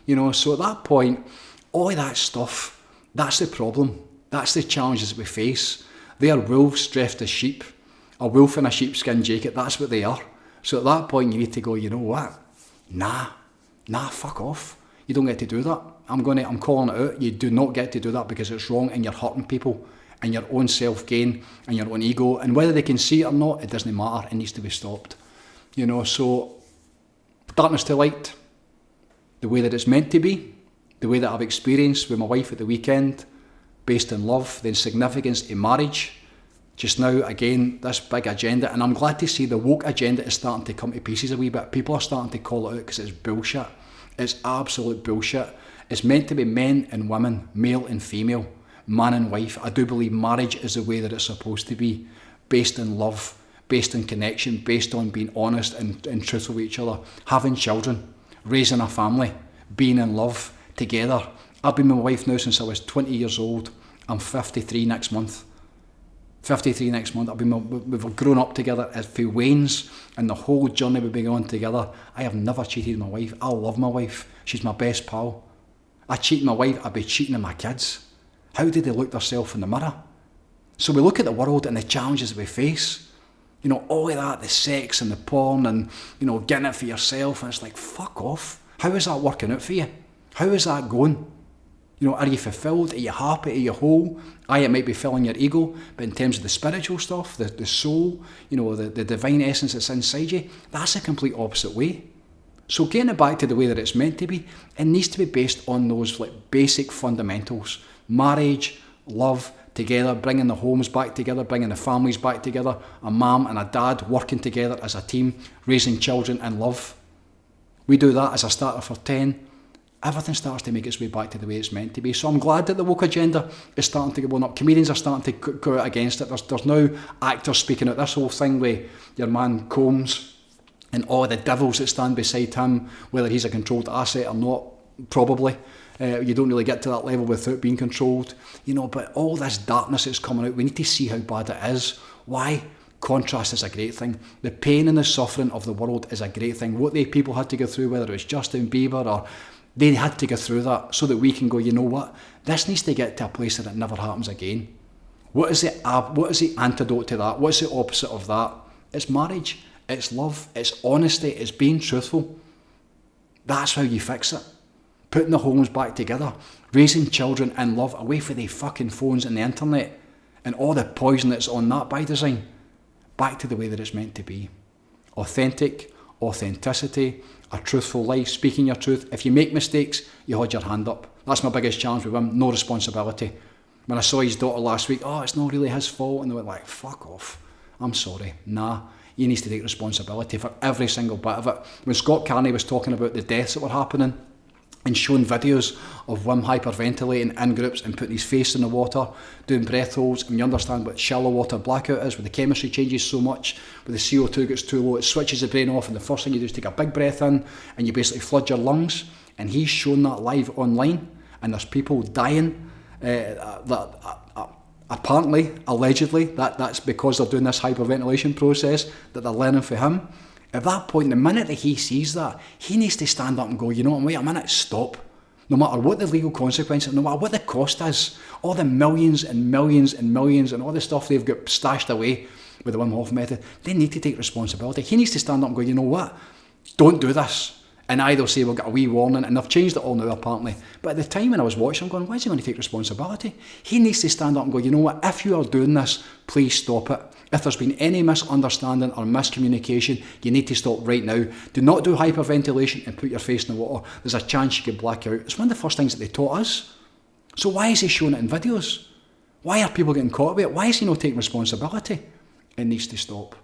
So at that point, all of that stuff, that's the problem. That's the challenges that we face. They are wolves dressed as sheep. A wolf in a sheepskin jacket, that's what they are. So at that point, you need to go, you know what? Nah, fuck off. You don't get to do that. I'm calling it out. You do not get to do that because it's wrong and you're hurting people and your own self-gain and your own ego. And whether they can see it or not, it doesn't matter. It needs to be stopped. So darkness to light, the way that it's meant to be, the way that I've experienced with my wife at the weekend, based in love, the insignificance in marriage. Just now, again, this big agenda, and I'm glad to see the woke agenda is starting to come to pieces a wee bit. People are starting to call it out because it's bullshit. It's absolute bullshit. It's meant to be men and women, male and female, man and wife. I do believe marriage is the way that it's supposed to be, based in love, based in connection, based on being honest and truthful with each other, having children, raising a family, being in love together. I've been with my wife now since I was 20 years old. I'm 53 next month. 53 next month. We've grown up together as few wains, and the whole journey we've been on together. I have never cheated my wife. I love my wife. She's my best pal. I cheat my wife, I'd be cheating on my kids. How did they look themselves in the mirror? So we look at the world and the challenges that we face. All of that, the sex and the porn and, getting it for yourself, and it's like, fuck off. How is that working out for you? How is that going? You know, are you fulfilled? Are you happy? Are you whole? Aye, it might be filling your ego, but in terms of the spiritual stuff, the soul, you know, the divine essence that's inside you, that's a complete opposite way. So getting it back to the way that it's meant to be, it needs to be based on those like basic fundamentals. Marriage, love, together, bringing the homes back together, bringing the families back together, a mum and a dad working together as a team, raising children in love. We do that as a starter for 10. Everything starts to make its way back to the way it's meant to be. So I'm glad that the woke agenda is starting to go up. Comedians are starting to go out against it. There's now actors speaking out. This whole thing with your man Combs and all the devils that stand beside him, whether he's a controlled asset or not, probably. You don't really get to that level without being controlled. You know, but all this darkness that's coming out, we need to see how bad it is. Why? Contrast is a great thing. The pain and the suffering of the world is a great thing. What the people had to go through, whether it was Justin Bieber or they had to go through that so that we can go, you know what? This needs to get to a place that it never happens again. What is the antidote to that? What's the opposite of that? It's marriage. It's love. It's honesty. It's being truthful. That's how you fix it. Putting the homes back together. Raising children in love, away from the fucking phones and the internet and all the poison that's on that by design. Back to the way that it's meant to be. Authenticity, a truthful life, speaking your truth. If you make mistakes, you hold your hand up. That's my biggest challenge with him, no responsibility. When I saw his daughter last week, oh, it's not really his fault, and they were like, fuck off, I'm sorry. Nah, he needs to take responsibility for every single bit of it. When Scott Carney was talking about the deaths that were happening, and showing videos of Wim hyperventilating in groups and putting his face in the water, doing breath holds, and you understand what shallow water blackout is, where the chemistry changes so much, where the CO2 gets too low, it switches the brain off, and the first thing you do is take a big breath in, and you basically flood your lungs, and he's shown that live online, and there's people dying, apparently, allegedly, that's because they're doing this hyperventilation process that they're learning for him. At that point, the minute that he sees that, he needs to stand up and go, you know what, wait a minute, stop. No matter what the legal consequences, no matter what the cost is, all the millions and millions and millions and all the stuff they've got stashed away with the Wim Hof method, they need to take responsibility. He needs to stand up and go, you know what, don't do this. And either say we'll get a wee warning, and they've changed it all now apparently. But at the time when I was watching, I'm going, why is he going to take responsibility? He needs to stand up and go, you know what, if you are doing this, please stop it. If there's been any misunderstanding or miscommunication, you need to stop right now. Do not do hyperventilation and put your face in the water. There's a chance you could black out. It's one of the first things that they taught us. So why is he showing it in videos? Why are people getting caught with it? Why is he not taking responsibility? It needs to stop.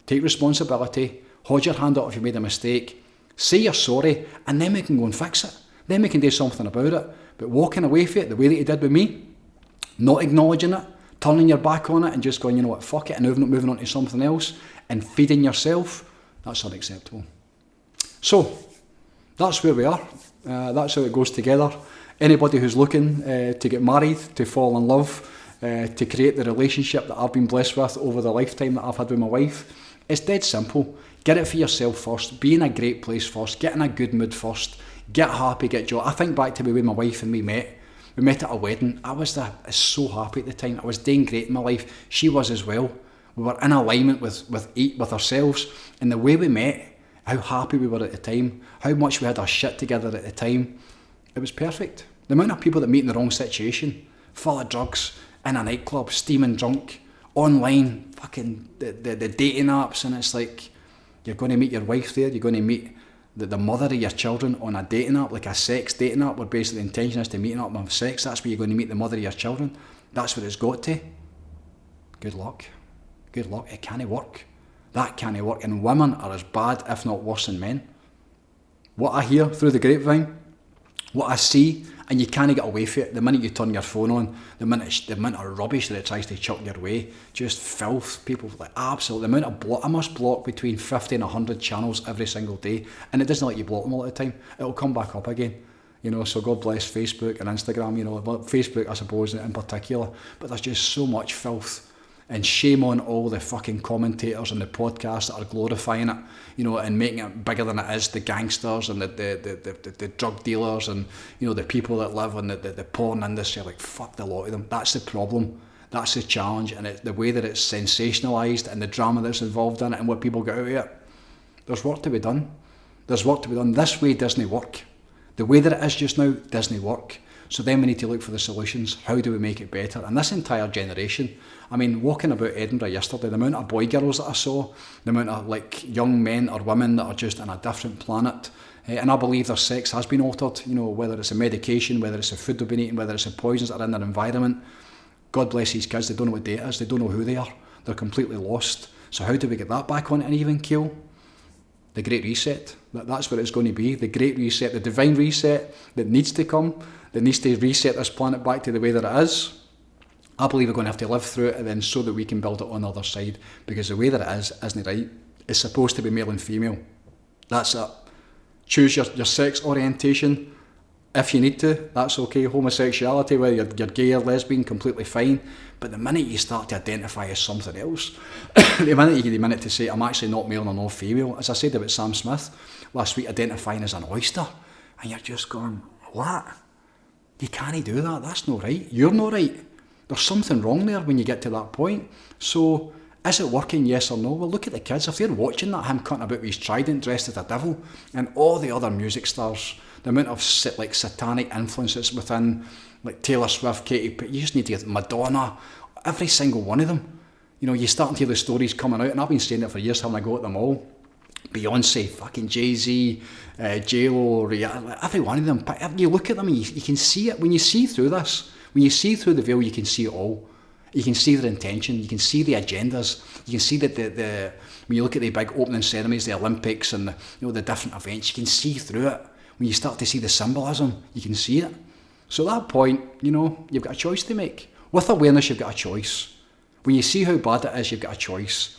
Take responsibility. Hold your hand up if you made a mistake. Say you're sorry, and then we can go and fix it. Then we can do something about it. But walking away from it the way that he did with me, not acknowledging it, turning your back on it and just going, you know what, fuck it, and moving on to something else and feeding yourself, that's unacceptable. So, that's where we are. That's how it goes together. Anybody who's looking to get married, to fall in love, to create the relationship that I've been blessed with over the lifetime that I've had with my wife, it's dead simple. Get it for yourself first. Be in a great place first. Get in a good mood first. Get happy, get joy. I think back to the way my wife and me met. We met at a wedding. I was so happy at the time. I was doing great in my life. She was as well. We were in alignment with ourselves. And the way we met, how happy we were at the time, how much we had our shit together at the time, it was perfect. The amount of people that meet in the wrong situation, full of drugs, in a nightclub, steaming drunk, online, fucking the dating apps, and it's like, you're going to meet your wife there, you're going to meet the mother of your children on a dating app, like a sex dating app, where basically the intention is to meet up with sex. That's where you're going to meet the mother of your children. That's what it's got to. Good luck. Good luck. It can't work. That can't work. And women are as bad, if not worse, than men. What I hear through the grapevine, what I see, and you can't get away from it. The minute you turn your phone on, the amount of rubbish that it tries to chuck your way, just filth. People like absolutely. The amount of I must block between 50 and 100 channels every single day, and it doesn't let you block them all the time. It'll come back up again. You know, so God bless Facebook and Instagram. You know, Facebook I suppose in particular, but there's just so much filth. And shame on all the fucking commentators and the podcasts that are glorifying it, you know, and making it bigger than it is. The gangsters and the drug dealers and, you know, the people that live in the porn industry, like, fuck the lot of them. That's the problem. That's the challenge. And the way that it's sensationalised and the drama that's involved in it and what people get out of it. There's work to be done. There's work to be done. This way doesn't work. The way that it is just now doesn't work. So then we need to look for the solutions. How do we make it better? And this entire generation, I mean, walking about Edinburgh yesterday, the amount of boy girls that I saw, the amount of like young men or women that are just on a different planet. And I believe their sex has been altered, you know, whether it's a medication, whether it's a food they've been eating, whether it's the poisons that are in their environment. God bless these kids, they don't know what day it is, they don't know who they are, they're completely lost. So how do we get that back on an even keel? The Great Reset, that's what it's going to be, the Great Reset, the divine reset that needs to come, that needs to reset this planet back to the way that it is. I believe we're going to have to live through it and then so that we can build it on the other side, because the way that it is isn't right. It's supposed to be male and female. That's it. Choose your sex orientation if you need to, that's okay. Homosexuality, whether you're gay or lesbian, completely fine. But the minute you start to identify as something else, the minute you get the minute to say, I'm actually not male or not female, as I said about Sam Smith last week, identifying as an oyster, and you're just going, what? You can't do that, that's not right. You're not right. There's something wrong there when you get to that point. So, is it working, yes or no? Well, look at the kids. If they're watching that, him cutting about with his trident dressed as a devil, and all the other music stars, the amount of like satanic influences within, like Taylor Swift, Katy Perry, you just need to get Madonna, every single one of them. You know, you start to hear the stories coming out, and I've been saying it for years, having a go at them all. Beyonce, fucking Jay-Z, J-Lo, Rihanna, every one of them. But you look at them and you can see it. When you see through this, when you see through the veil, you can see it all. You can see their intention, you can see the agendas, you can see that the when you look at the big opening ceremonies, the Olympics and the different events, you can see through it. When you start to see the symbolism, you can see it. So at that point, you've got a choice to make. With awareness, you've got a choice. When you see how bad it is, you've got a choice.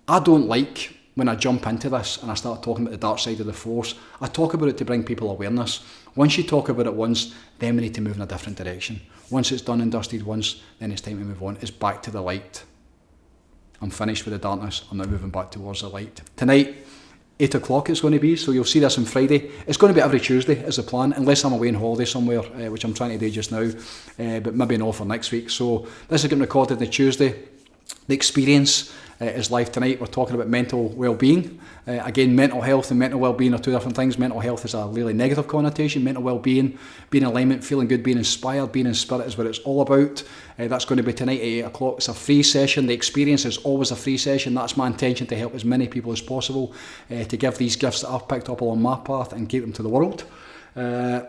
I don't like when I jump into this and I start talking about the dark side of the force. I talk about it to bring people awareness. Once you talk about it once, then we need to move in a different direction. Once it's done and dusted once, then it's time to move on. It's back to the light. I'm finished with the darkness. I'm now moving back towards the light. Tonight, 8 o'clock it's going to be, so you'll see this on Friday. It's going to be every Tuesday is the plan, unless I'm away on holiday somewhere, which I'm trying to do just now, but maybe not for next week. So this is getting recorded on the Tuesday. The experience is live tonight. We're talking about mental well-being. Again, mental health and mental well-being are two different things. Mental health is a really negative connotation. Mental well-being, being in alignment, feeling good, being inspired, being in spirit is what it's all about. That's going to be tonight at 8 o'clock. It's a free session. The experience is always a free session. That's my intention, to help as many people as possible, to give these gifts that I've picked up along my path and keep them to the world.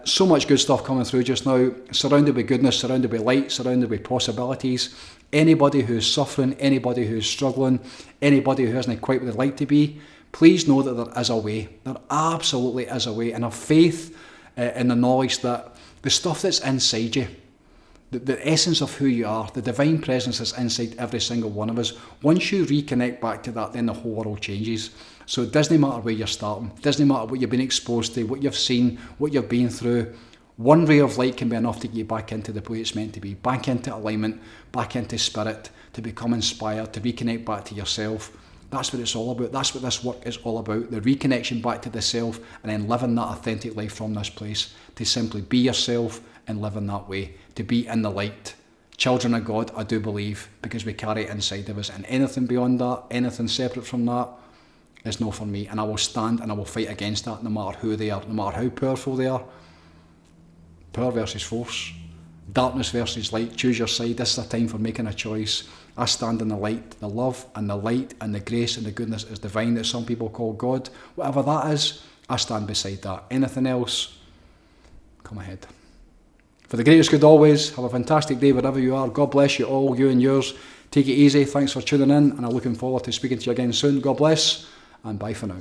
So much good stuff coming through just now. Surrounded with goodness, surrounded with light, surrounded with possibilities. Anybody who's suffering, anybody who's struggling, anybody who isn't quite where they'd like to be, please know that there is a way. There absolutely is a way. And have faith in the knowledge that the stuff that's inside you, the essence of who you are, the divine presence that's inside every single one of us, once you reconnect back to that, then the whole world changes. So it doesn't matter where you're starting. It doesn't matter what you've been exposed to, what you've seen, what you've been through. One ray of light can be enough to get you back into the way it's meant to be, back into alignment, back into spirit, to become inspired, to reconnect back to yourself. That's what it's all about. That's what this work is all about. The reconnection back to the self, and then living that authentic life from this place, to simply be yourself and live in that way, to be in the light. Children of God, I do believe, because we carry it inside of us, and anything beyond that, anything separate from that, is no for me. And I will stand and I will fight against that, no matter who they are, no matter how powerful they are. Power versus force, darkness versus light. Choose your side. This is a time for making a choice. I stand in the light. The love and the light and the grace and the goodness is divine, that some people call God. Whatever that is, I stand beside that. Anything else, come ahead. For the greatest good always, have a fantastic day wherever you are. God bless you all, you and yours. Take it easy. Thanks for tuning in, and I'm looking forward to speaking to you again soon. God bless, and bye for now.